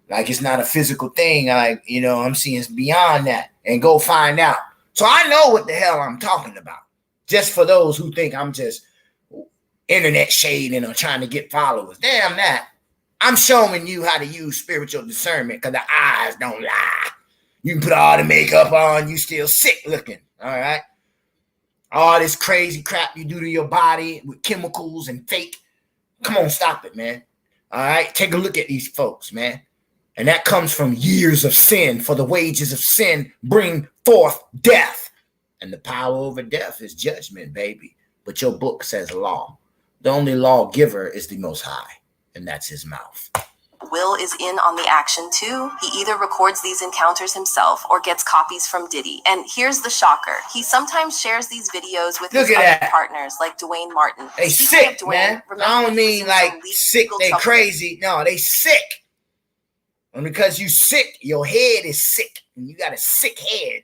Like, it's not a physical thing. Like, you know, I'm seeing it's beyond that. And go find out. So I know what the hell I'm talking about. Just for those who think I'm just internet shading or trying to get followers. Damn that. I'm showing you how to use spiritual discernment, because the eyes don't lie. You can put all the makeup on, you still sick looking. All right. All this crazy crap you do to your body with chemicals and fake. Come on, stop it, man. All right. Take a look at these folks, man. And that comes from years of sin. For the wages of sin bring forth death. And the power over death is judgment, baby. But your book says law. The only lawgiver is the Most High, and that's his mouth. Will is in on the action too. He either records these encounters himself or gets copies from Diddy. And here's the shocker. He sometimes shares these videos with his other partners, like Dwayne Martin. They sick, man. I don't mean like sick, they crazy. No, they sick. And because you sick, your head is sick. And you got a sick head.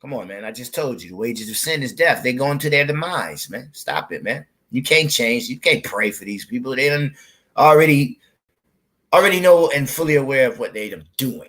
Come on, man. I just told you, the wages of sin is death. They going to their demise, man. Stop it, man. You can't change. You can't pray for these people. They done already know and fully aware of what they're doing.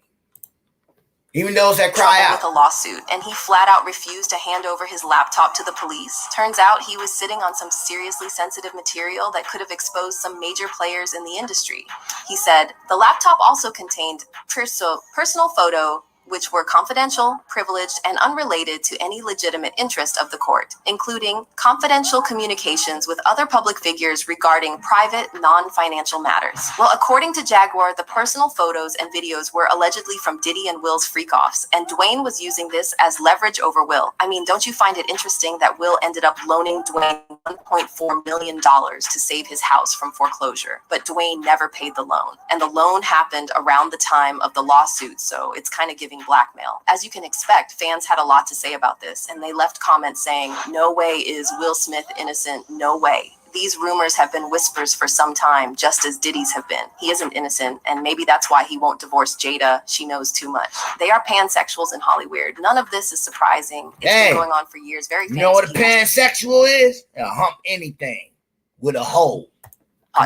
Even those that cry out. With a lawsuit, and he flat out refused to hand over his laptop to the police. Turns out he was sitting on some seriously sensitive material that could have exposed some major players in the industry. He said the laptop also contained personal photo, which were confidential, privileged, and unrelated to any legitimate interest of the court, including confidential communications with other public figures regarding private, non-financial matters. Well, according to Jaguar, the personal photos and videos were allegedly from Diddy and Will's freak-offs, and Dwayne was using this as leverage over Will. I mean, don't you find it interesting that Will ended up loaning Dwayne $1.4 million to save his house from foreclosure, but Dwayne never paid the loan, and the loan happened around the time of the lawsuit, so it's kind of giving blackmail. As you can expect, fans had a lot to say about this, and they left comments saying, "No way is Will Smith innocent, no way. These rumors have been whispers for some time, just as Diddy's have been. He isn't innocent, and maybe that's why he won't divorce Jada. She knows too much." They are pansexuals in Hollywood. None of this is surprising. It's been going on for years. Very famous. You know what a pansexual is? A hump anything with a hole.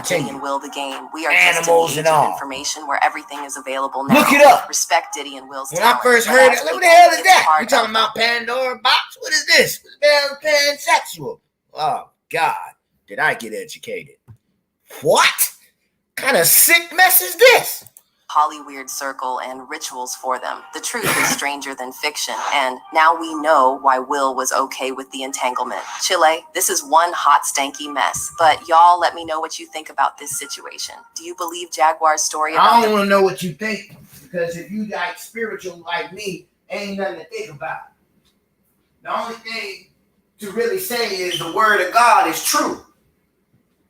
Diddy and Will the game. We are animals just in and the age all. of information where everything is available now. Look it up. Respect Diddy and Will's When talent. I first heard it, what the hell is that? You talking about Pandora box? What is this? What the hell is pansexual? Oh God, did I get educated? What kind of sick mess is this? Hollyweird circle and rituals for them. The truth is stranger than fiction, and now we know why Will was okay with the entanglement. Chile, this is one hot stanky mess, but y'all let me know what you think about this situation. Do you believe Jaguar's story about I don't want to know what you think, because if you like spiritual like me, ain't nothing to think about. The only thing to really say is the word of God is true.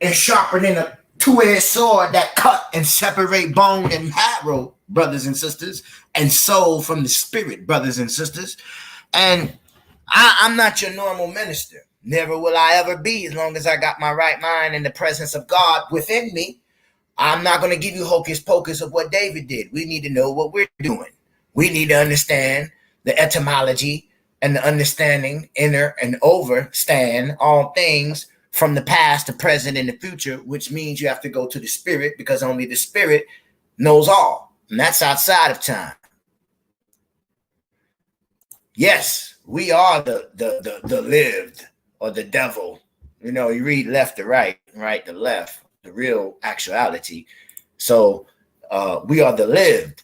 It's sharper than a two-edged sword that cut and separate bone and marrow, brothers and sisters, and soul from the spirit, brothers and sisters. And I'm not your normal minister. Never will I ever be, as long as I got my right mind and the presence of God within me. I'm not going to give you hocus pocus of what David did. We need to know what we're doing. We need to understand the etymology and the understanding, inner and overstand all things from the past, the present, and the future, which means you have to go to the spirit, because only the spirit knows all, and that's outside of time. Yes, we are the lived, or the devil. You know, you read left to right, right to left, the real actuality. So we are the lived,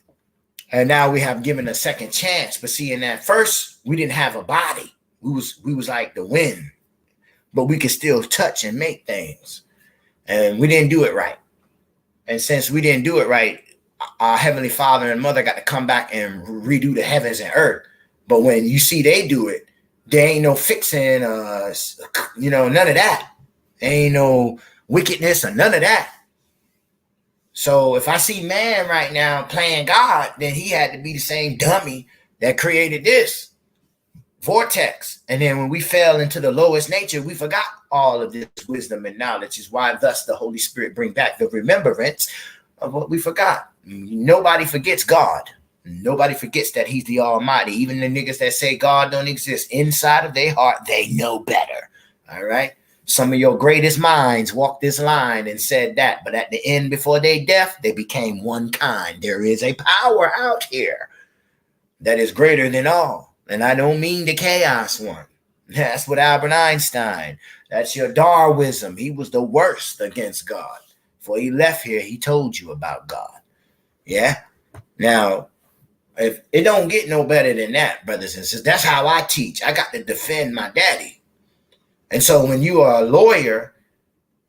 and now we have given a second chance. But see, in that first, we didn't have a body. We was like the wind. But we could still touch and make things. And we didn't do it right. And since we didn't do it right, our Heavenly Father and Mother got to come back and redo the heavens and earth. But when you see they do it, there ain't no fixing, none of that. There ain't no wickedness or none of that. So if I see man right now playing God, then he had to be the same dummy that created this vortex. And then when we fell into the lowest nature, we forgot all of this wisdom and knowledge, is why thus the Holy Spirit bring back the remembrance of what we forgot. Nobody forgets God. Nobody forgets that he's the Almighty. Even the niggas that say God don't exist, inside of their heart, they know better. All right. Some of your greatest minds walked this line and said that, but at the end, before they death, they became one kind. There is a power out here that is greater than all. And I don't mean the chaos one. That's what Albert Einstein. That's your Darwinism. He was the worst against God. Before he left here, he told you about God. Yeah? Now, if it don't get no better than that, brothers and sisters, that's how I teach. I got to defend my daddy. And so when you are a lawyer,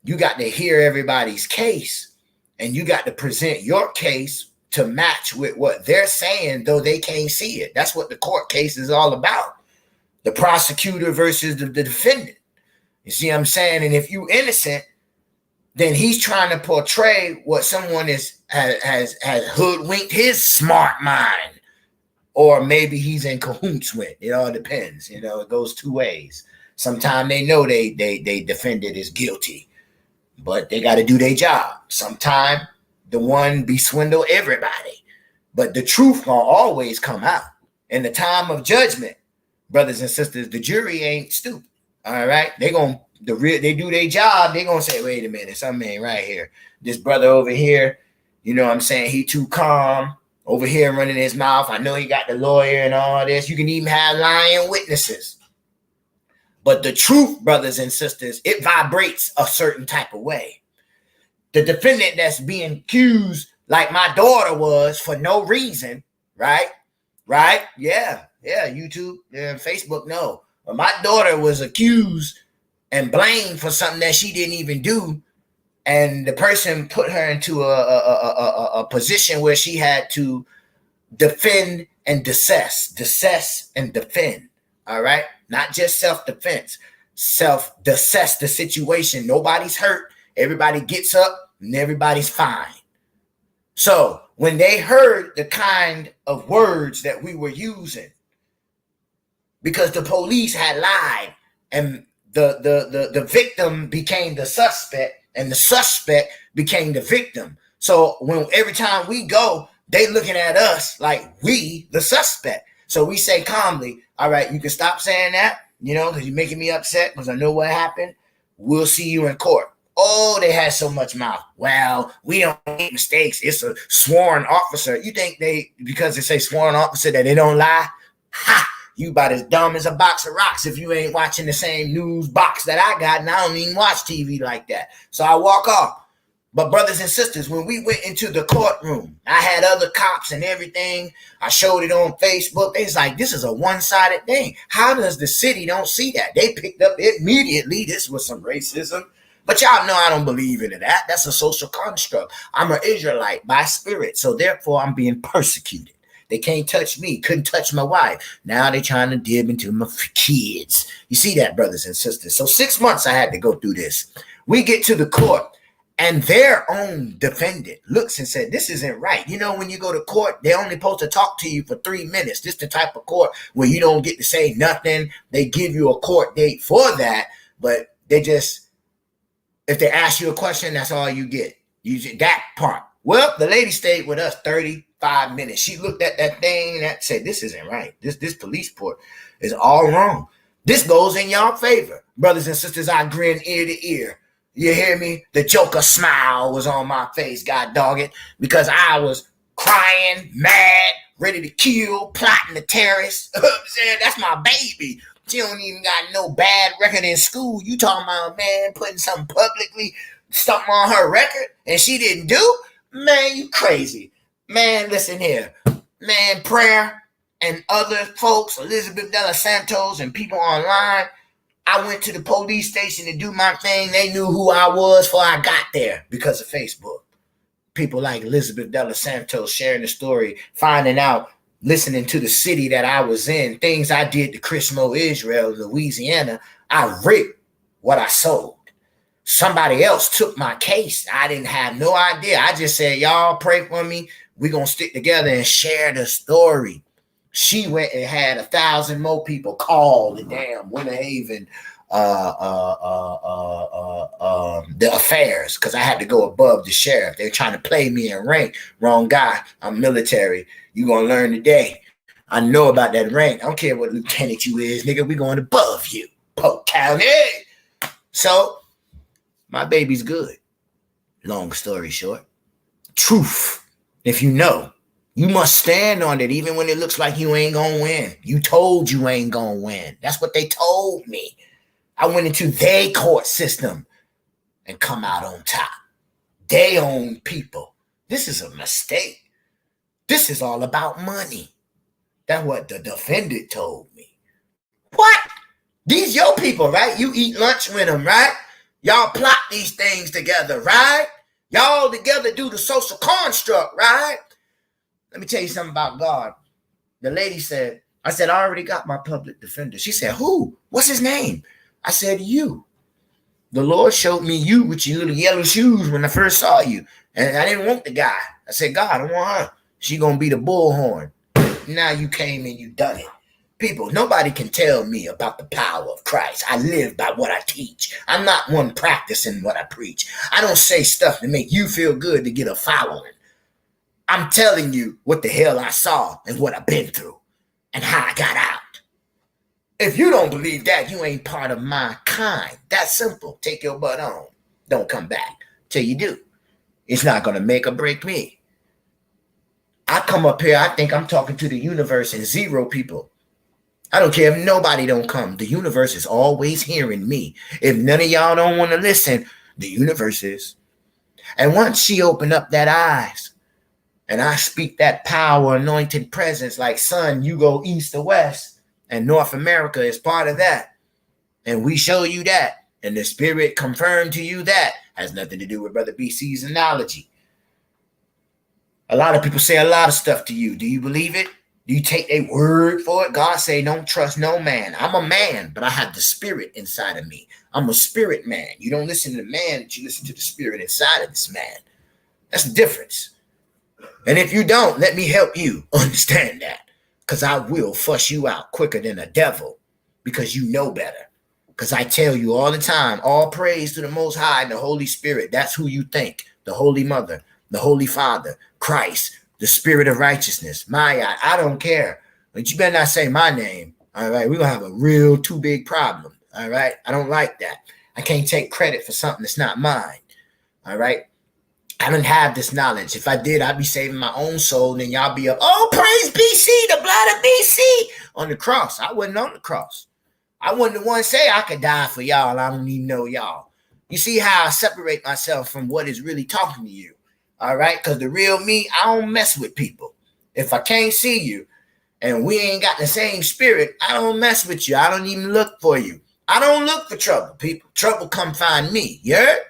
you got to hear everybody's case. And you got to present your case to match with what they're saying, though they can't see it. That's what the court case is all about. The prosecutor versus the defendant. You see what I'm saying? And if you innocent, then he's trying to portray what someone has hoodwinked his smart mind. Or maybe he's in cahoots with. It all depends. You know, it goes two ways. Sometimes they know they defendant is guilty, but they got to do their job. Sometimes the one be swindle everybody, but the truth gonna always come out. In the time of judgment, brothers and sisters, the jury ain't stupid. All right, they do their job. They gonna say, wait a minute, something ain't right here. This brother over here, you know what I'm saying, he too calm. Over here running his mouth. I know he got the lawyer and all this. You can even have lying witnesses. But the truth, brothers and sisters, it vibrates a certain type of way. The defendant that's being accused, like my daughter was, for no reason, right? right? Yeah, YouTube and Facebook, no. But my daughter was accused and blamed for something that she didn't even do. And the person put her into a position where she had to defend and dissess and defend. All right, not just self-defense, self-dissess the situation. Nobody's hurt. Everybody gets up and everybody's fine. So when they heard the kind of words that we were using, because the police had lied and the victim became the suspect and the suspect became the victim. So when every time we go, they looking at us like we the suspect. So we say calmly, all right, you can stop saying that, because you're making me upset because I know what happened. We'll see you in court. Oh, they had so much mouth. Well, we don't make mistakes. It's a sworn officer. You think because they say sworn officer, that they don't lie? Ha! You about as dumb as a box of rocks if you ain't watching the same news box that I got, and I don't even watch TV like that. So I walk off. But brothers and sisters, when we went into the courtroom, I had other cops and everything. I showed it on Facebook. It's like, this is a one-sided thing. How does the city don't see that? They picked up immediately this was some racism. But y'all know I don't believe in that. That's a social construct. I'm an Israelite by spirit, so therefore I'm being persecuted. They can't touch me, couldn't touch my wife. Now they're trying to dib into my kids. You see that, brothers and sisters? So 6 months I had to go through this. We get to the court, and their own defendant looks and said, this isn't right. When you go to court, they're only supposed to talk to you for 3 minutes. This is the type of court where you don't get to say nothing. They give you a court date for that, but they just, if they ask you a question, that's all you get. That part. Well, the lady stayed with us 35 minutes. She looked at that thing and said, this isn't right. This police report is all wrong. This goes in y'all favor. Brothers and sisters, I grin ear to ear. You hear me? The Joker smile was on my face, God dog it, because I was crying, mad, ready to kill, plotting the terrorists. That's my baby. She don't even got no bad record in school. You talking about, man, putting something publicly, something on her record, and she didn't do? Man, you crazy. Man, listen here. Man, Prayer and other folks, Elizabeth De Los Santos and people online, I went to the police station to do my thing. They knew who I was before I got there because of Facebook. People like Elizabeth De Los Santos sharing the story, finding out, listening to the city that I was in, things I did to Chrismo, Israel, Louisiana. I ripped what I sold. Somebody else took my case. I didn't have no idea. I just said, y'all pray for me. We're going to stick together and share the story. She went and had 1,000 more people call the damn Winter Haven, the affairs, because I had to go above the sheriff. They're trying to play me in rank. Wrong guy. I'm military. You're going to learn today. I know about that rank. I don't care what lieutenant you is, nigga. We're going above you. Polk County. So, my baby's good. Long story short. Truth. If you know, you must stand on it even when it looks like you ain't gonna win. You told you ain't gonna win. That's what they told me. I went into their court system and come out on top. They own people. This is a mistake. This is all about money. That's what the defendant told me. What? These your people, right? You eat lunch with them, right? Y'all plot these things together, right? Y'all together do the social construct, right? Let me tell you something about God. The lady said, I said, I already got my public defender. She said, who? What's his name? I said, you. The Lord showed me you with your little yellow shoes when I first saw you. And I didn't want the guy. I said, God, I want her. She going to be the bullhorn. Now you came and you done it. People, nobody can tell me about the power of Christ. I live by what I teach. I'm not one practicing what I preach. I don't say stuff to make you feel good to get a following. I'm telling you what the hell I saw and what I've been through and how I got out. If you don't believe that, you ain't part of my kind. That's simple. Take your butt on. Don't come back till you do. It's not going to make or break me. I come up here, I think I'm talking to the universe and zero people. I don't care if nobody don't come. The universe is always hearing me. If none of y'all don't want to listen, the universe is. And once she opened up that eyes And I speak that power, anointed presence like, son, you go east or west, and North America is part of that. And we show you that. And the spirit confirmed to you that. Has nothing to do with Brother BC's analogy. A lot of people say a lot of stuff to you. Do you believe it? Do you take a word for it? God say, don't trust no man. I'm a man, but I have the spirit inside of me. I'm a spirit man. You don't listen to the man, but you listen to the spirit inside of this man. That's the difference. And if you don't, let me help you understand that. Because I will fuss you out quicker than a devil. Because you know better. Because I tell you all the time, all praise to the Most High and the Holy Spirit. That's who you think. The Holy Mother, the Holy Father, Christ, the Spirit of Righteousness, Maya. I don't care. But you better not say my name. All right. We're going to have a real too big problem. All right. I don't like that. I can't take credit for something that's not mine. All right. I don't have this knowledge. If I did, I'd be saving my own soul. And then y'all be up, oh, praise BC, the blood of BC on the cross. I wasn't on the cross. I wasn't the one say I could die for y'all. I don't even know y'all. You see how I separate myself from what is really talking to you. All right. Because the real me, I don't mess with people. If I can't see you and we ain't got the same spirit, I don't mess with you. I don't even look for you. I don't look for trouble, people. Trouble come find me. You heard?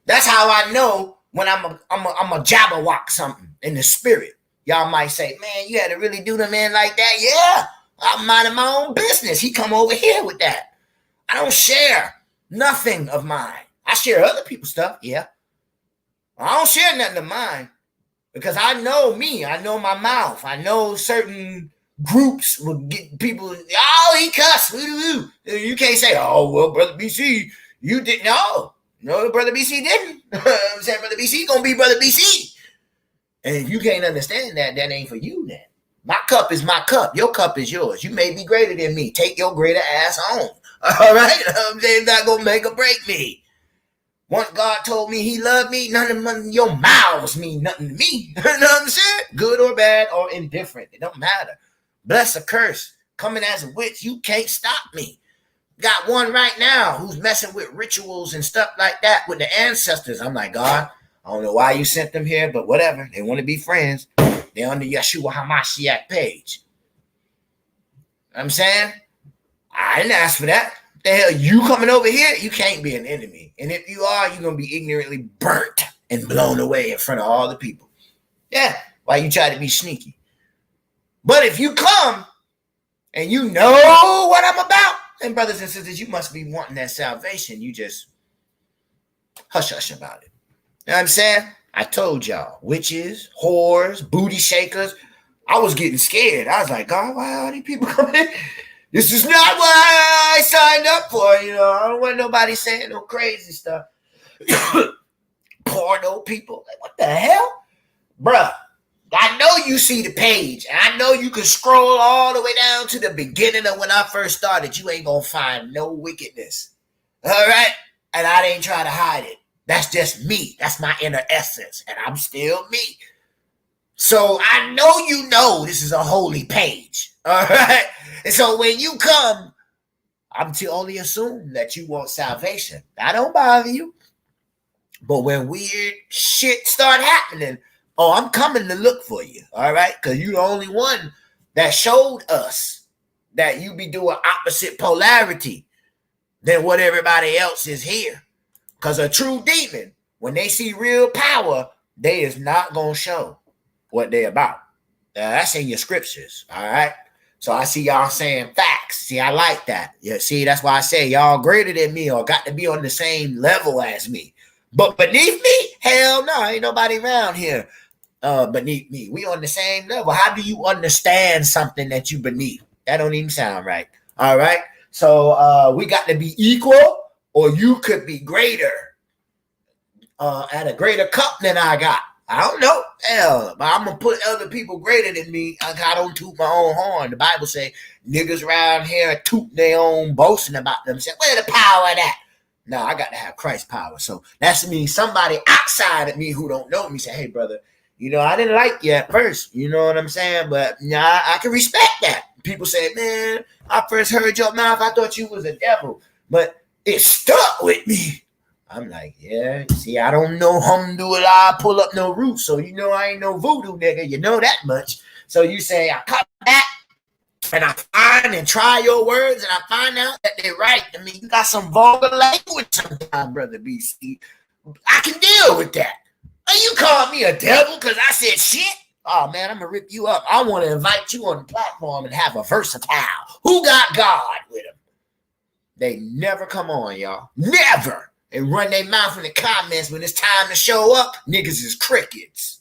That's how I know when I'm a jabberwock something in the spirit. Y'all might say, man, you had to really do the man like that. Yeah, I'm minding my own business. He come over here with that. I don't share nothing of mine. I share other people's stuff, yeah. I don't share nothing of mine because I know me. I know my mouth. I know certain groups will get people, oh, he cussed. You can't say, oh, well, Brother BC, you didn't know. No, Brother BC didn't. I'm saying Brother BC gonna be Brother BC. And if you can't understand that, that ain't for you then. My cup is my cup. Your cup is yours. You may be greater than me. Take your greater ass on. All right? I'm saying not gonna make or break me. Once God told me he loved me, none of your mouths mean nothing to me. You know what I'm saying? Good or bad or indifferent. It don't matter. Bless or curse. Coming as a witch, you can't stop me. Got one right now who's messing with rituals and stuff like that with the ancestors. I'm like, God, I don't know why you sent them here, but whatever. They want to be friends. They're on the Yeshua HaMashiach page. I'm saying? I didn't ask for that. The hell, you coming over here? You can't be an enemy. And if you are, you're going to be ignorantly burnt and blown away in front of all the people. Yeah, why you try to be sneaky. But if you come and you know what I'm about, and brothers and sisters, you must be wanting that salvation. You just hush about it. You know what I'm saying? I told y'all, witches, whores, booty shakers. I was getting scared. I was like, God, why are these people coming in? This is not what I signed up for. You know, I don't want nobody saying no crazy stuff. Porno people. Like, what the hell? Bruh, I know you see the page. And I know you can scroll all the way down to the beginning of when I first started. You ain't going to find no wickedness. All right? And I didn't try to hide it. That's just me. That's my inner essence. And I'm still me. So I know you know this is a holy page. All right? And so when you come, I'm to only assume that you want salvation. I don't bother you. But when weird shit start happening, oh, I'm coming to look for you. All right? Because you're the only one that showed us that you be doing opposite polarity than what everybody else is here. Because a true demon, when they see real power, they is not going to show what they about. That's in your scriptures. All right? So I see y'all saying facts. See, I like that. Yeah, see, that's why I say y'all greater than me or got to be on the same level as me. But beneath me, hell no, ain't nobody around here beneath me. We on the same level. How do you understand something that you beneath? That don't even sound right. All right? So we got to be equal or you could be greater at a greater cup than I got. I don't know. Hell, but I'm going to put other people greater than me. I don't toot my own horn. The Bible say niggas around here toot their own, boasting about themselves. Where's the power of that? No, I got to have Christ's power. So that's means somebody outside of me who don't know me say, hey, brother, you know, I didn't like you at first. You know what I'm saying? But nah, I can respect that. People say, man, I first heard your mouth. I thought you was a devil. But it stuck with me. I'm like, yeah, see, I don't know alhamdulillah, pull up no roof, so you know I ain't no voodoo nigga, you know that much. So you say, I cut that, and I find and try your words, and I find out that they're right. I mean, you got some vulgar language sometimes, Brother BC. I can deal with that. And you call me a devil because I said shit? Oh, man, I'm going to rip you up. I want to invite you on the platform and have a versatile. Who got God with them? They never come on, y'all. Never. And run their mouth in the comments when it's time to show up. Niggas is crickets.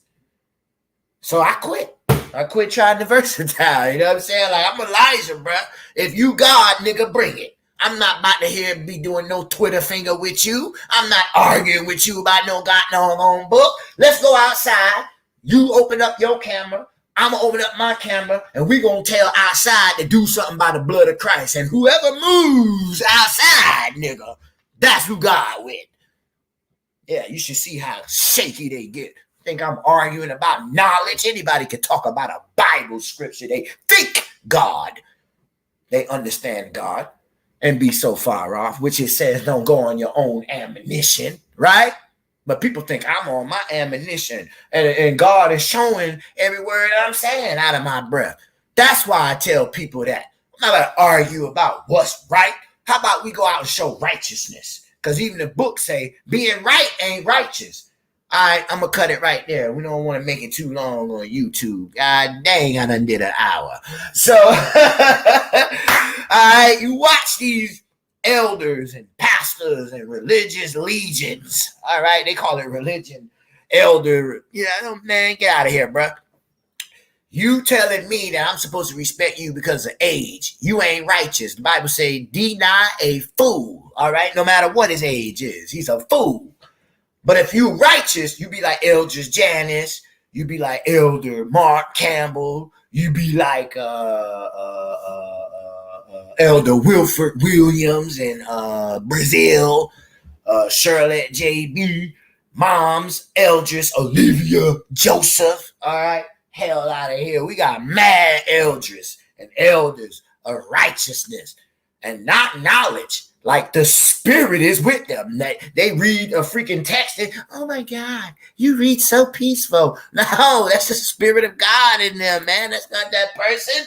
So I quit. I quit trying to versatile. You know what I'm saying? Like, I'm Elijah, bro. If you God, nigga, bring it. I'm not about to be doing no Twitter finger with you. I'm not arguing with you about no own book. Let's go outside. You open up your camera. I'm going to open up my camera. And we going to tell outside to do something by the blood of Christ. And whoever moves outside, nigga, that's who God with. Yeah, you should see how shaky they get. Think I'm arguing about knowledge. Anybody can talk about a Bible scripture. They think God. They understand God and be so far off, which it says don't go on your own ammunition, right? But people think I'm on my ammunition, and God is showing every word I'm saying out of my breath. That's why I tell people that. I'm not going to argue about what's right. How about we go out and show righteousness? Because even the book say being right ain't righteous. All right, I'm going to cut it right there. We don't want to make it too long on YouTube. God dang, I done did an hour. So, all right, you watch these elders and pastors and religious legions. All right, they call it religion. Elder, man, get out of here, bro. You telling me that I'm supposed to respect you because of age. You ain't righteous. The Bible say, deny a fool. All right, no matter what his age is. He's a fool. But if you righteous, you be like Elder Janice, you be like Elder Mark Campbell, you be like Elder Wilford Williams and Brazil, Charlotte JB, Moms, Eldris, Olivia, Joseph. All right, hell out of here. We got mad Eldris and elders of righteousness and not knowledge. Like the spirit is with them. They read a freaking text and, oh my God, you read so peaceful. No, that's the spirit of God in them, man. That's not that person.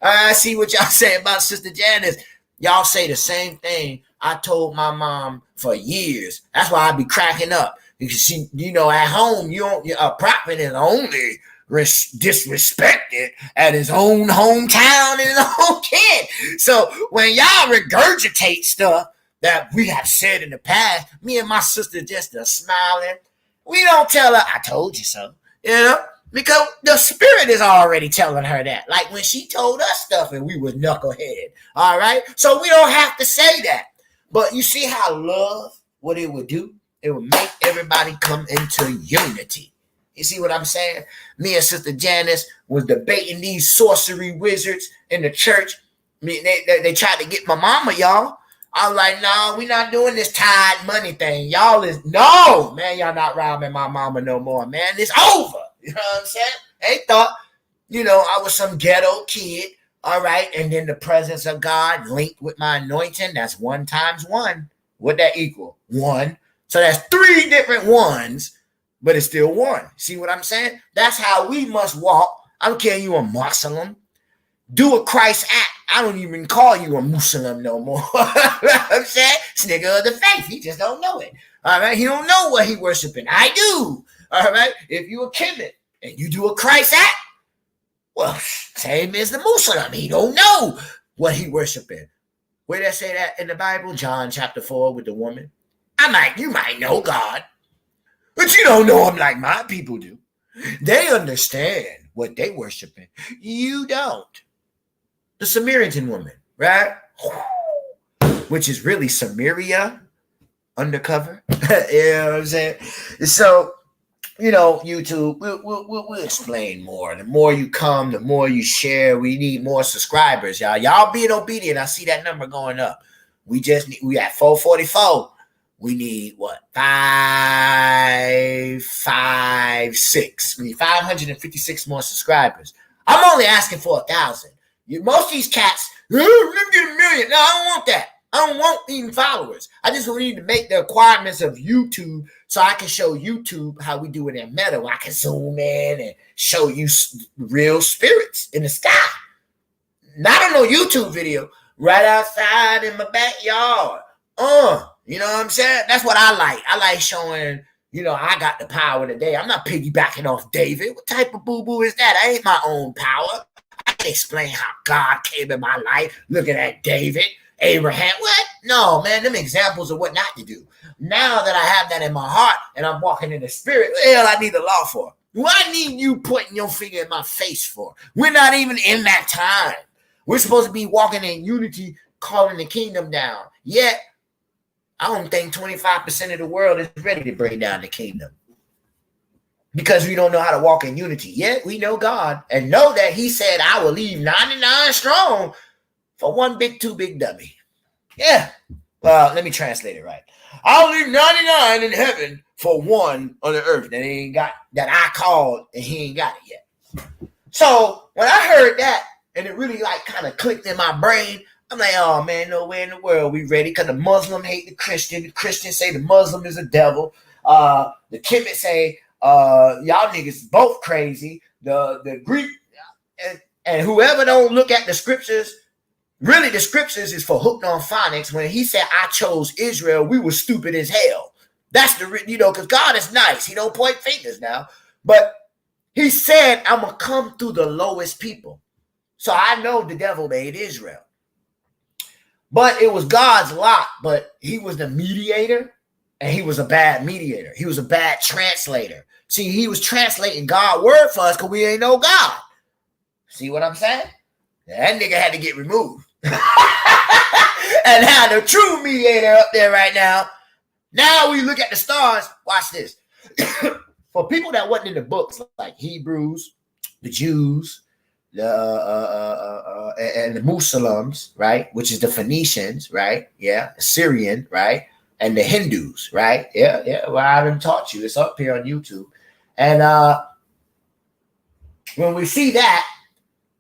I see what y'all say about Sister Janice. Y'all say the same thing I told my mom for years. That's why I be cracking up. Because she, at home, a prophet is only disrespected at his own hometown and his own kid. So when y'all regurgitate stuff that we have said in the past, me and my sister just smiling. We don't tell her, I told you so, because the spirit is already telling her that. Like when she told us stuff and we was knucklehead. All right. So we don't have to say that. But you see how love, what it would do? It would make everybody come into unity. You see what I'm saying? Me and Sister Janice was debating these sorcery wizards in the church. I mean, they tried to get my mama, y'all. I was like, no, we not doing this tithe money thing. Y'all not robbing my mama no more, man. It's over. You know what I'm saying? They thought, I was some ghetto kid. All right. And then the presence of God linked with my anointing. That's 1 times 1. What'd that equal? 1. So that's 3 different ones. But it's still 1. See what I'm saying? That's how we must walk. I don't care you a Muslim. Do a Christ act. I don't even call you a Muslim no more. You know what I'm saying? This nigga of the faith. He just don't know it. All right? He don't know what he worshiping. I do. All right? If you a Kemet and you do a Christ act, well, same as the Muslim. He don't know what he worshiping. Where did I say that in the Bible? John chapter 4 with the woman. You might know God. But you don't know him like my people do. They understand what they worshiping. You don't. The Samaritan woman, right? Which is really Samaria undercover. You know what I'm saying? So, YouTube, we'll explain more. The more you come, the more you share. We need more subscribers, y'all. Y'all being obedient. I see that number going up. We at 444. We need what? 556. We need 556 more subscribers. I'm only asking for 1,000. Most of these cats, let me get 1 million. No, I don't want that. I don't want even followers. I just need to make the requirements of YouTube so I can show YouTube how we do it in Meta. I can zoom in and show you real spirits in the sky. Not on no YouTube video. Right outside in my backyard. You know what I'm saying? That's what I like. I like showing, I got the power today. I'm not piggybacking off David. What type of boo-boo is that? I ain't my own power. I can explain how God came in my life looking at David, Abraham. What? No, man, them examples of what not to do. Now that I have that in my heart and I'm walking in the spirit, what the hell I need the law for? What I need you putting your finger in my face for? We're not even in that time. We're supposed to be walking in unity, calling the kingdom down. Yet, I don't think 25% of the world is ready to bring down the kingdom. Because we don't know how to walk in unity. Yet, we know God and know that he said, I will leave 99 strong for one too big dummy. Yeah. Well, let me translate it right. I'll leave 99 in heaven for one on the earth that he ain't got, that I called and he ain't got it yet. So, when I heard that, and it really kind of clicked in my brain. I'm like, oh man, nowhere in the world we ready. Because the Muslim hate the Christian. The Christians say the Muslim is a devil. The Kemet say, y'all niggas both crazy. The Greek and whoever don't look at the scriptures, really the scriptures is for hooked on phonics. When he said, I chose Israel, we were stupid as hell. That's because God is nice. He don't point fingers now. But he said, I'm going to come through the lowest people. So I know the devil made Israel. But it was God's lot. But he was the mediator, and he was a bad mediator. He was a bad translator. See, he was translating God's word for us because we ain't know God. See what I'm saying? That nigga had to get removed. And now the true mediator up there right now. Now we look at the stars. Watch this. For people that wasn't in the books, like Hebrews, the Jews, and the Muslims, right, which is the Phoenicians, right, the Syrian, right, and the Hindus, right, well, I haven't taught you, it's up here on YouTube. And when we see that,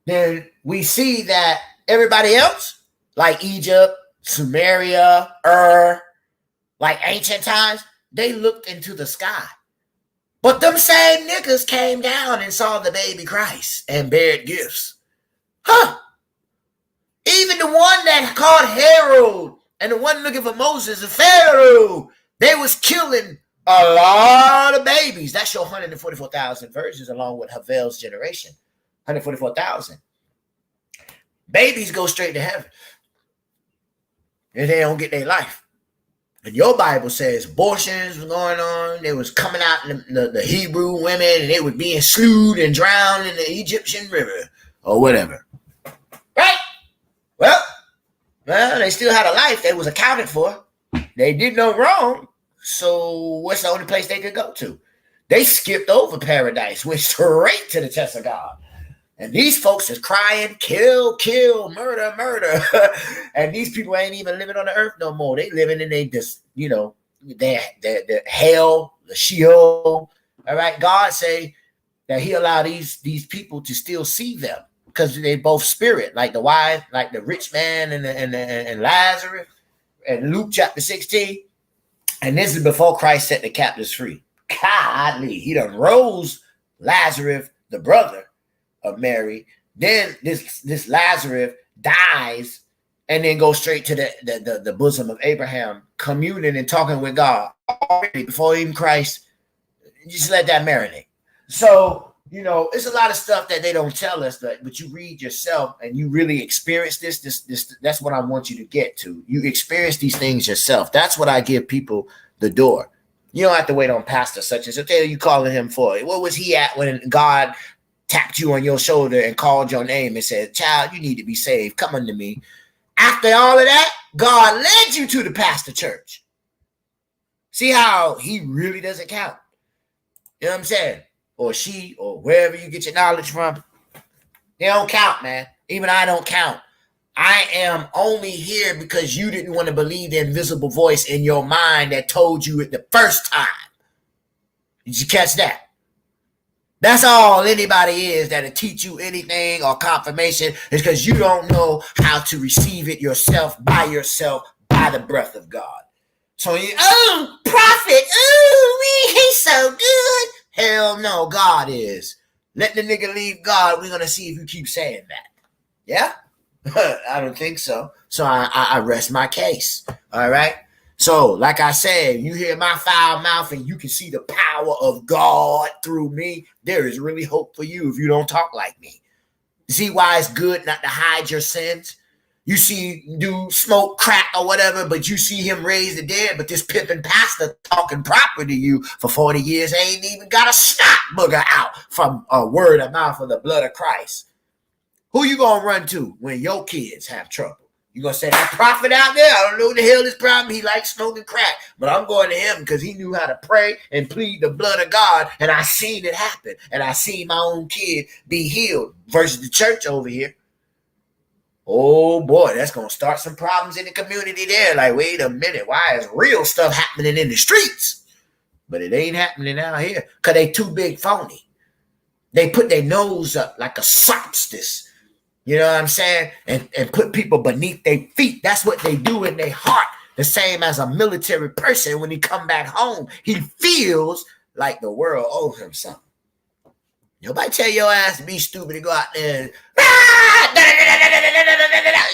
then we see that everybody else, like Egypt, Sumeria, like ancient times, they looked into the sky. But them same niggas came down and saw the baby Christ and bared gifts. Even the one that called Herod and the one looking for Moses and Pharaoh, they was killing a lot of babies. That's your 144,000 virgins along with Havel's generation. 144,000. Babies go straight to heaven. And they don't get their life. And your Bible says abortions were going on. They was coming out in the Hebrew women, and they were being slewed and drowned in the Egyptian river or whatever. Right? Well, they still had a life. They was accounted for. They did no wrong. So what's the only place they could go to? They skipped over paradise, went straight to the test of God. And these folks is crying, kill, kill, murder, murder. And these people ain't even living on the earth no more. They living in the hell, the Sheol. All right. God say that he allowed these people to still see them because they both spirit, like the wife, like the rich man and Lazarus and Luke chapter 16. And this is before Christ set the captives free. Godly. He done rose Lazarus, the brother of Mary. Then this Lazarus dies and then goes straight to the bosom of Abraham, communing and talking with God already before even Christ. Just let that marinate. So, it's a lot of stuff that they don't tell us, but you read yourself and you really experience this. That's what I want you to get to. You experience these things yourself. That's what I give people the door. You don't have to wait on pastor such and such. What are you calling him for? What was he at when God tapped you on your shoulder and called your name and said, child, you need to be saved. Come unto me. After all of that, God led you to the pastor church. See how he really doesn't count. You know what I'm saying? Or she, or wherever you get your knowledge from. They don't count, man. Even I don't count. I am only here because you didn't want to believe the invisible voice in your mind that told you it the first time. Did you catch that? That's all anybody is that'll teach you anything or confirmation is because you don't know how to receive it yourself, by yourself, by the breath of God. So you, oh, prophet, oh, he's so good. Hell no, God is. Let the nigga leave God. We're going to see if you keep saying that. Yeah? I don't think so. So I rest my case. All right? So, like I said, you hear my foul mouth and you can see the power of God through me. There is really hope for you if you don't talk like me. See why it's good not to hide your sins? You see dude smoke crack or whatever, but you see him raise the dead, but this pimping pastor talking proper to you for 40 years ain't even got a snot booger out from a word of mouth of the blood of Christ. Who you gonna run to when your kids have trouble? You gonna say that prophet out there? I don't know what the hell his problem. He likes smoking crack, but I'm going to him because he knew how to pray and plead the blood of God, and I seen it happen, and I seen my own kid be healed versus the church over here. Oh boy, that's gonna start some problems in the community there. Like, wait a minute, why is real stuff happening in the streets, but it ain't happening out here? Cause they too big phony. They put their nose up like a solstice. You know what I'm saying? And put people beneath their feet. That's what they do in their heart. The same as a military person, when he come back home, he feels like the world owes him something. Nobody tell your ass to be stupid and go out there and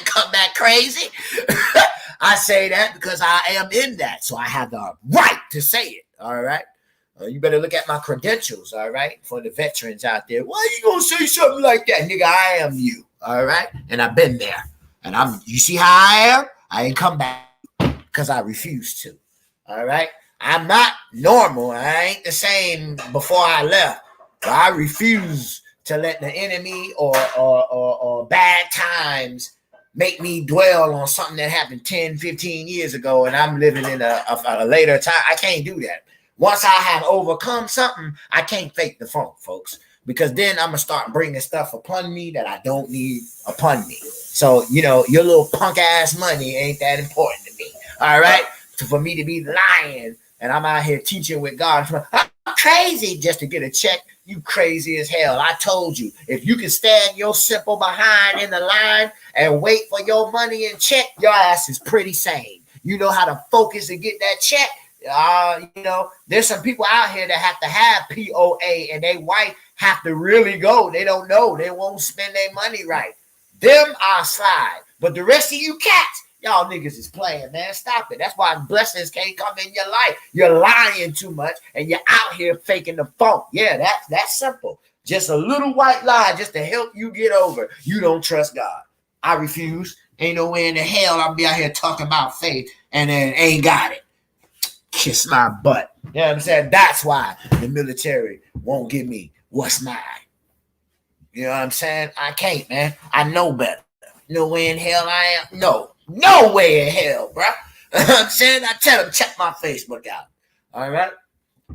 come back crazy. I say that because I am in that. So I have the right to say it. All right. You better look at my credentials. All right. For the veterans out there. Why you going to say something like that? Nigga, I am you. All right. And I've been there. And you see how I am? I ain't come back because I refuse to. All right. I'm not normal. I ain't the same before I left. But I refuse to let the enemy or bad times make me dwell on something that happened 10, 15 years ago and I'm living in a later time. I can't do that. Once I have overcome something, I can't fake the funk, folks, because then I'm going to start bringing stuff upon me that I don't need upon me. So, you know, your little punk ass money ain't that important to me. All right. So for me to be lying and I'm out here teaching with God, I'm crazy just to get a check. You crazy as hell. I told you, if you can stand your simple behind in the line and wait for your money and check, your ass is pretty sane. You know how to focus and get that check. You know, there's some people out here that have to have POA and they wife have to really go. They don't know. They won't spend their money right. Them I slide. But the rest of you cats, y'all niggas is playing, man. Stop it. That's why blessings can't come in your life. You're lying too much and you're out here faking the funk. Yeah, that's simple. Just a little white lie just to help you get over. You don't trust God. I refuse. Ain't no way in the hell I'll be out here talking about faith and then ain't got it. Kiss my butt. You know what I'm saying? That's why the military won't give me what's mine. You know what I'm saying? I can't, man. I know better. No way in hell I am. No way in hell, bro. You know what I'm saying? I tell them, check my Facebook out. All right?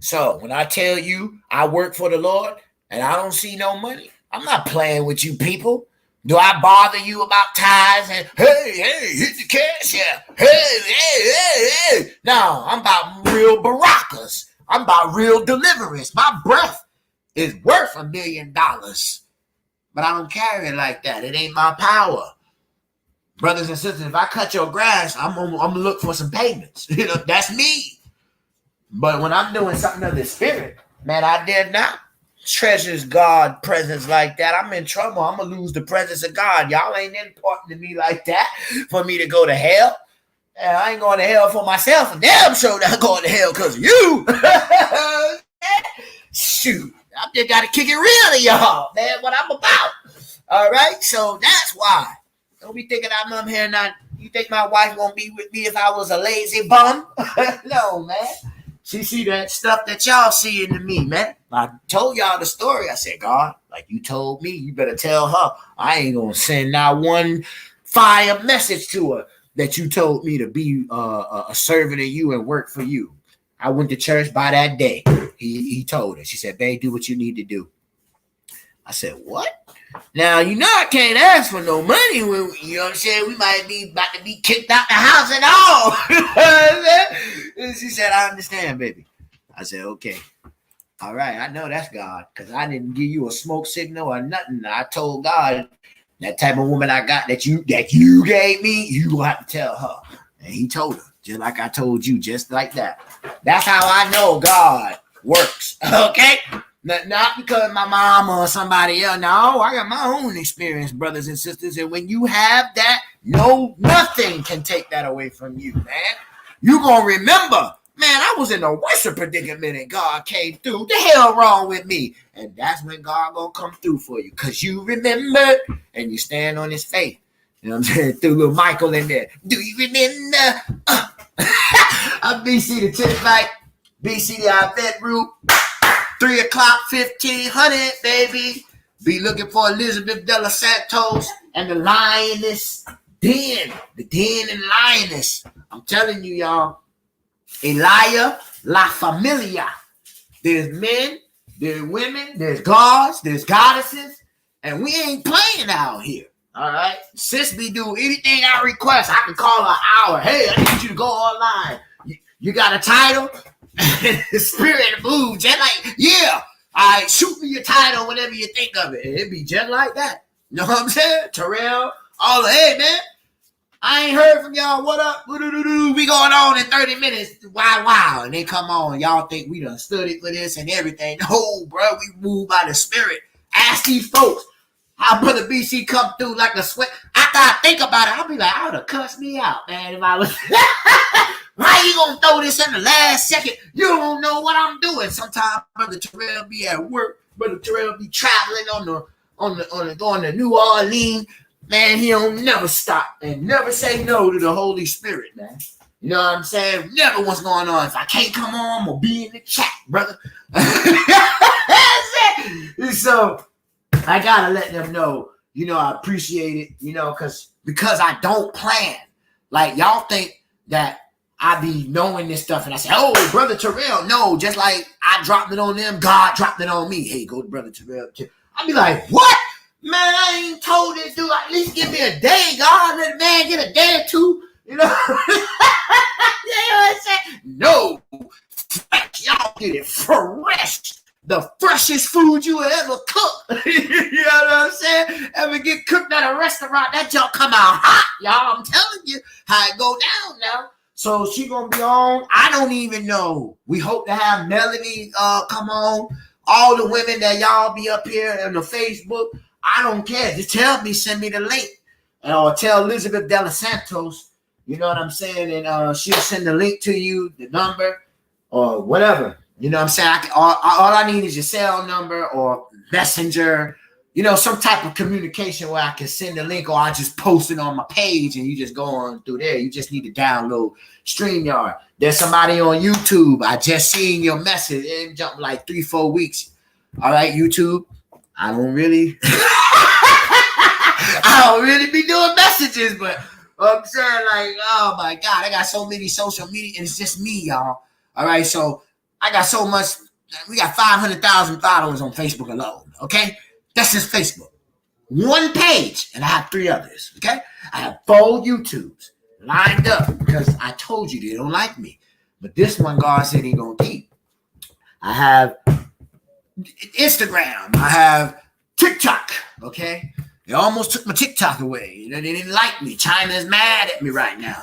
So when I tell you I work for the Lord and I don't see no money, I'm not playing with you people. Do I bother you about tithes and hey, hit the cash here? Hey. No, I'm about real barakas. I'm about real deliverance. My breath is worth $1 million. But I don't carry it like that. It ain't my power. Brothers and sisters, if I cut your grass, I'm gonna look for some payments. You know, that's me. But when I'm doing something of the spirit, man, I dare not treasures God presence like that. I'm in trouble. I'm gonna lose the presence of God. Y'all ain't important to me like that for me to go to hell. And I ain't going to hell for myself. And damn sure not going to hell because of you. Shoot, I just got to kick it real to y'all, man, what I'm about. All right, so that's why. Don't be thinking I'm up here not. You think my wife won't be with me if I was a lazy bum? No, man. She see that stuff that y'all see in me, man. I told y'all the story. I said, God, like you told me, you better tell her. I ain't going to send not one fire message to her that you told me to be a servant of you and work for you. I went to church by that day. He told her. She said, babe, do what you need to do. I said, what? Now, you know I can't ask for no money. When, you know what I'm saying? We might be about to be kicked out the house and all. And she said, I understand, baby. I said, okay. All right, I know that's God because I didn't give you a smoke signal or nothing. I told God that type of woman I got that you gave me, you will have to tell her. And he told her, just like I told you, just like that. That's how I know God works. Okay? Not because my mama or somebody else. No, I got my own experience, brothers and sisters. And when you have that, no, nothing can take that away from you, man. You gonna remember, man, I was in a worse predicament and God came through. The hell wrong with me? And that's when God gonna come through for you. Because you remember and you stand on his faith. You know what I'm saying? Threw little Michael in there. Do you remember? I'm BC the Tip Light. BC the I Bet Route. 3 o'clock, 1500, baby. Be looking for Elizabeth De Los Santos and the Lioness Den. The Den and Lioness. I'm telling you, y'all. Elia La Familia. There's men, there's women, there's gods, there's goddesses, and we ain't playing out here. All right? Sis be do anything I request. I can call her an hour. Hey, I need you to go online. You got a title? Spirit move just like, yeah. All right, shoot me your title whenever you think of it. It'd be just like that. You know what I'm saying? Terrell, all hey, man. I ain't heard from y'all. What up? We going on in 30 minutes. Wow. And they come on. Y'all think we done studied for this and everything. No, bro. We move by the Spirit. Ask these folks how Brother BC come through like a sweat. After I think about it, I'll be like, I would have cussed me out, man, if I was... Why you gonna throw this in the last second? You don't know what I'm doing. Sometimes Brother Terrell be at work. Brother Terrell be traveling going to New Orleans. Man, he don't never stop and never say no to the Holy Spirit, man. You know what I'm saying? Never what's going on. If I can't come on, I'm gonna be in the chat, brother. So I gotta let them know, you know, I appreciate it, you know, because I don't plan. Like y'all think that I be knowing this stuff and I say, oh, Brother Terrell, no, just like I dropped it on them, God dropped it on me. Hey, go to Brother Terrell. I be like, what? Man, I ain't told this dude, at least give me a day, God. Let the man get a day or two. You know? You know what I'm saying? No. Y'all get it fresh. The freshest food you ever cook. You know what I'm saying? Ever get cooked at a restaurant, that junk come out hot, y'all. I'm telling you how it go down now. So she gonna be on. I don't even know. We hope to have Melanie come on. All the women that y'all be up here on the Facebook. I don't care. Just tell me, send me the link. Or tell Elizabeth De Los Santos, you know what I'm saying? And she'll send the link to you, the number, or whatever. You know what I'm saying? All I need is your cell number or messenger, you know, some type of communication where I can send the link or I just post it on my page and you just go on through there. You just need to download StreamYard. There's somebody on YouTube. I just seen your message. It jumped like 3-4 weeks. All right, YouTube. I don't really be doing messages, but I'm saying like, oh my God, I got so many social media and it's just me, y'all. All right, so I got so much. We got 500,000 followers on Facebook alone. Okay, that's just Facebook. One page, and I have 3 others. Okay, I have 4 YouTubes lined up because I told you they don't like me, but this one God said He gonna keep. I have Instagram. I have TikTok. Okay, they almost took my TikTok away. You know, they didn't like me. China's mad at me right now.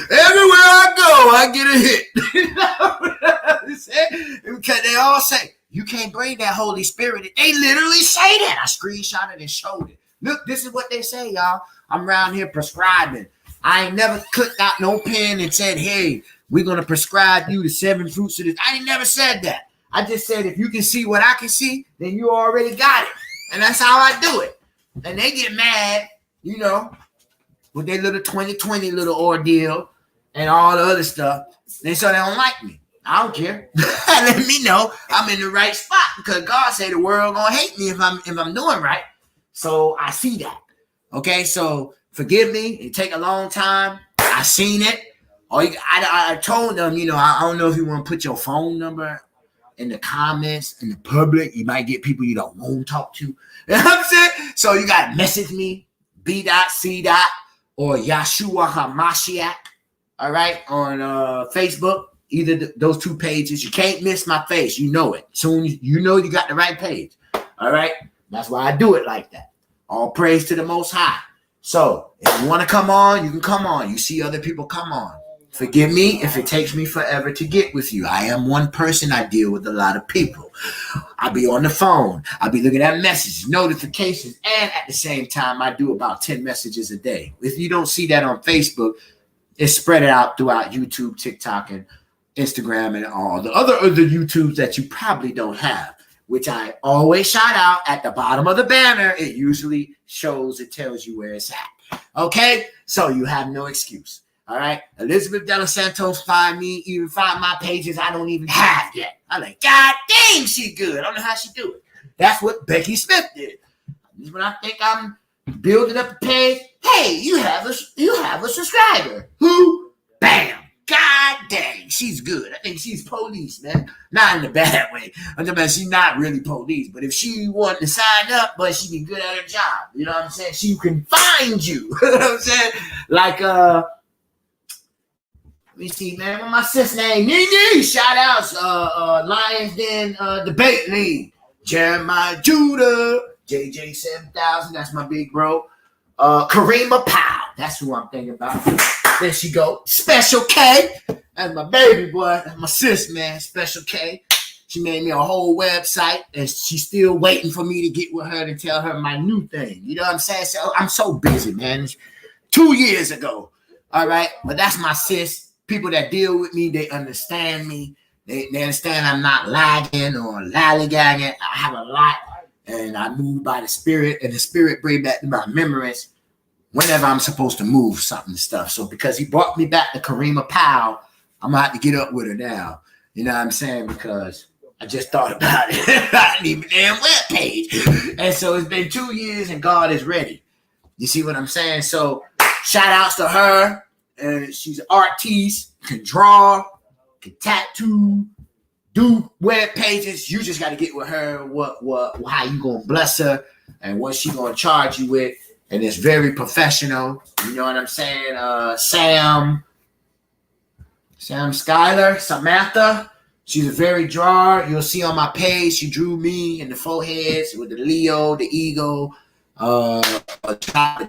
Everywhere I go, I get a hit. You know what I'm saying? Because they all say, you can't bring that Holy Spirit. They literally say that. I screenshot it and showed it. Look, this is what they say, y'all. I'm around here prescribing. I ain't never clicked out no pen and said, hey, we're going to prescribe you the 7 fruits of this. I ain't never said that. I just said, if you can see what I can see, then you already got it. And that's how I do it. And they get mad, you know, with their little 2020 little ordeal and all the other stuff. And so they don't like me. I don't care. Let me know I'm in the right spot because God say the world gonna hate me if I'm doing right. So I see that. Okay, so forgive me. It take a long time. I seen it. Or I told them, you know, I don't know if you want to put your phone number in the comments in the public. You might get people you don't want to talk to. You know what I'm saying? So you got to message me, B.C. or Yahshua HaMashiach, all right, on Facebook. Either those 2 pages. You can't miss my face. You know it. Soon you know you got the right page. All right? That's why I do it like that. All praise to the Most High. So if you want to come on, you can come on. You see other people, come on. Forgive me if it takes me forever to get with you. I am one person. I deal with a lot of people. I'll be on the phone. I'll be looking at messages, notifications, and at the same time, I do about 10 messages a day. If you don't see that on Facebook, it's spread out throughout YouTube, TikTok, and Instagram, and all the other YouTubes that you probably don't have, which I always shout out at the bottom of the banner. It usually shows, it tells you where it's at. Okay? So you have no excuse. All right? Elizabeth De Los Santos, find my pages I don't even have yet. I'm like, God dang, she good. I don't know how she do it. That's what Becky Smith did. When I think I'm building up a page, hey, you have a subscriber. Who? Bam. God dang, she's good. I think she's police, man. Not in a bad way. I'm talking about she's not really police, but if she wanted to sign up, but she be good at her job. You know what I'm saying? She can find you. You know what I'm saying? Like, let me see, man. What my sis name? Nene. Shout outs. Lions Den Debate League. Jeremiah Judah. JJ 7000. That's my big bro. Karima Powell. That's who I'm thinking about. There she go. Special K. That's my baby boy. That's my sis, man. Special K. She made me a whole website, and she's still waiting for me to get with her to tell her my new thing. You know what I'm saying? So I'm so busy, man. It's 2 years ago. All right? But that's my sis. People that deal with me, they understand me. They understand I'm not lagging or lollygagging. I have a lot, and I move by the Spirit, and the Spirit brings back my memories whenever I'm supposed to move something and stuff. So because he brought me back to Karima Powell, I'm going to have to get up with her now. You know what I'm saying? Because I just thought about it. I need a damn webpage. And so it's been 2 years and God is ready. You see what I'm saying? So shout outs to her. She's an artiste, can draw, can tattoo, do web pages. You just got to get with her, how you going to bless her and what she going to charge you with. And it's very professional. You know what I'm saying? Sam Skyler, Samantha. She's a very drawer. You'll see on my page, she drew me in the foreheads with the Leo, the eagle,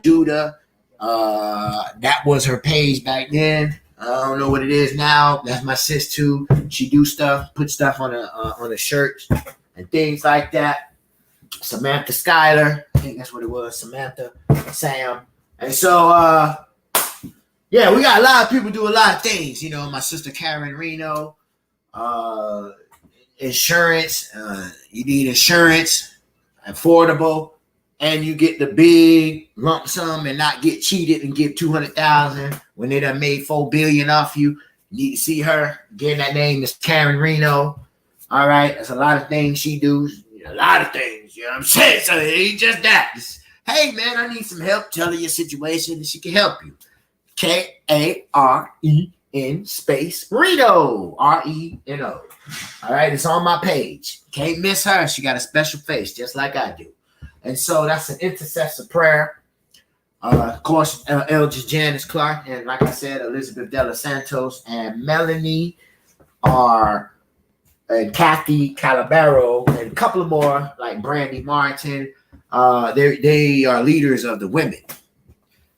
Judah. That was her page back then. I don't know what it is now. That's my sis too. She do stuff, put stuff on a shirt and things like that. Samantha Skyler, I think that's what it was. Samantha, Sam, and so yeah, we got a lot of people do a lot of things. You know, my sister Karen Reno, insurance. You need insurance, affordable, and you get the big lump sum and not get cheated and get $200,000 when they done made $4 billion off you. You need to see her. Again, that name is Karen Reno. All right, there's a lot of things she does. A lot of things, you know what I'm saying? So it ain't just that. It's, hey, man, I need some help. Tell her your situation and she can help you. Karen space Reno. Reno. All right, it's on my page. Can't miss her. She got a special face, just like I do. And so that's an intercessor prayer. Of course, Elder Janice Clark, and like I said, Elizabeth De Los Santos and Melanie and Kathy Calabaro, and a couple of more like Brandy Martin. They are leaders of the women.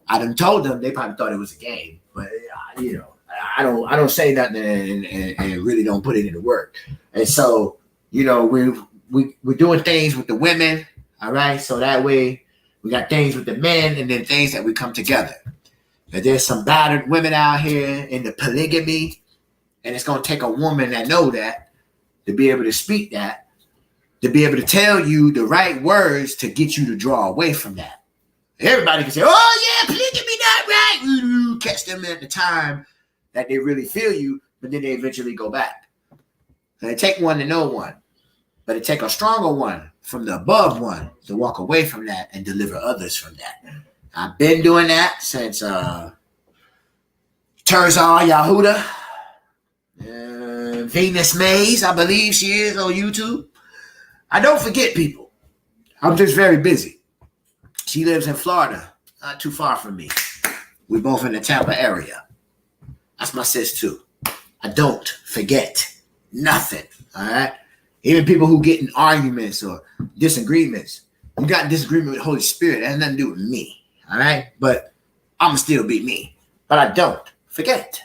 I done told them, they probably thought it was a game, but you know, I don't say nothing and really don't put it into work. And so, you know, we're doing things with the women, all right. So that way we got things with the men, and then things that we come together. And there's some battered women out here in the polygamy, and it's gonna take a woman that know that, to be able to speak that, to be able to tell you the right words to get you to draw away from that. Everybody can say, oh yeah, polygamy not right. Catch them at the time that they really feel you, but then they eventually go back. And it take one to know one, but it take a stronger one from the above one to walk away from that and deliver others from that. I've been doing that since Terzal Yahuda. Venus Mays, I believe she is on YouTube. I don't forget people. I'm just very busy. She lives in Florida, not too far from me. We're both in the Tampa area. That's my sis too. I don't forget nothing, all right? Even people who get in arguments or disagreements. You got disagreement with the Holy Spirit. That has nothing to do with me, All right, but I'ma still be me. But I don't forget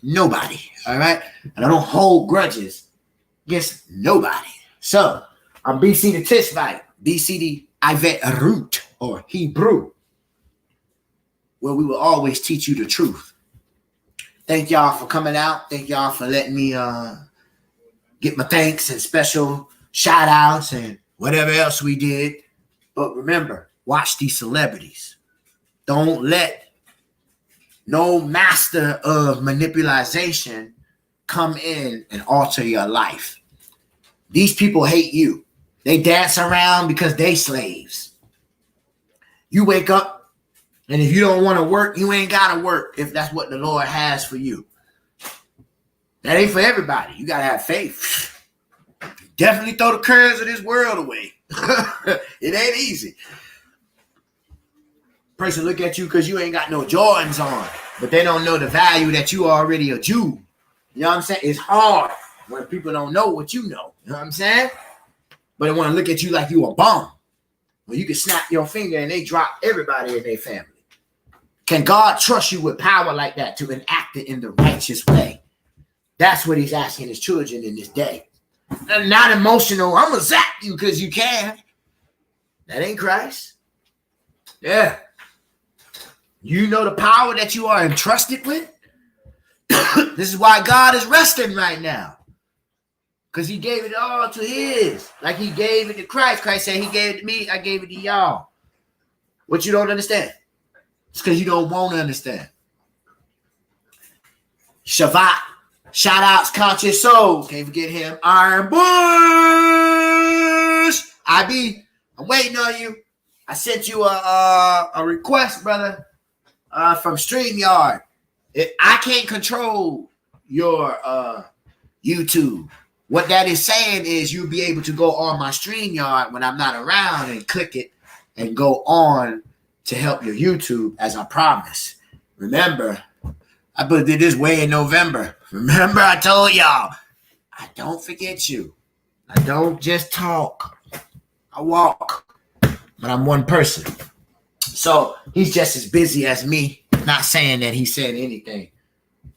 nobody. All right, and I don't hold grudges against nobody. So I'm BC the Tishbite, BC the Ivet Root or Hebrew, where we will always teach you the truth. Thank y'all for coming out. Thank y'all for letting me get my thanks and special shout outs and whatever else we did. But remember, watch these celebrities. Don't let no master of manipulation come in and alter your life. These people hate you. They dance around because they slaves. You wake up, and if you don't want to work, you ain't got to work if that's what the Lord has for you. That ain't for everybody. You got to have faith. Definitely throw the cares of this world away. It ain't easy. Person look at you because you ain't got no Jordans on, but they don't know the value that you already a Jew. You know what I'm saying? It's hard when people don't know what you know. You know what I'm saying? But they want to look at you like you a bum. Well, you can snap your finger and they drop everybody in their family. Can God trust you with power like that to enact it in the righteous way? That's what he's asking his children in this day. And not emotional. I'm going to zap you because you can. That ain't Christ. Yeah. You know the power that you are entrusted with? This is why God is resting right now. Because he gave it all to his. Like he gave it to Christ. Christ said he gave it to me. I gave it to y'all. What you don't understand? It's because you don't want to understand. Shabbat. Shout outs, Conscious Soul. Can't forget him. Iron Bush. I'm waiting on you. I sent you a request, brother, from StreamYard. I can't control your YouTube. What that is saying is you'll be able to go on my StreamYard when I'm not around and click it and go on to help your YouTube as I promised. Remember, I did this way in November. Remember, I told y'all, I don't forget you. I don't just talk. I walk. But I'm one person. So he's just as busy as me. Not saying that he said anything.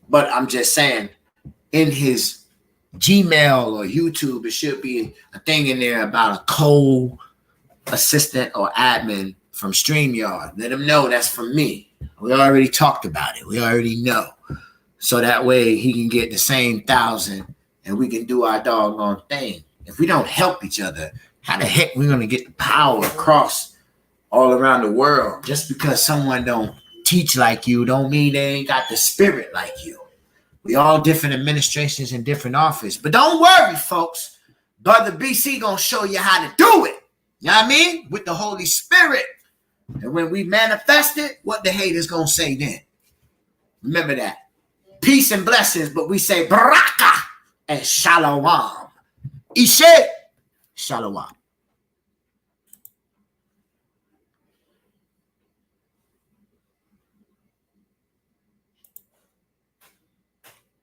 But I'm just saying in his Gmail or YouTube, it should be a thing in there about a co-assistant or admin from StreamYard. Let him know that's from me. We already talked about it. We already know. So that way he can get the same 1,000 and we can do our doggone thing. If we don't help each other, how the heck we going to get the power across all around the world? Just because someone don't teach like you don't mean they ain't got the spirit like you. We all different administrations and different office. But don't worry, folks. Brother BC going to show you how to do it. You know what I mean? With the Holy Spirit. And when we manifest it, what the haters going to say then? Remember that. Peace and blessings, but we say baraka and shalom. Ishe, shalom.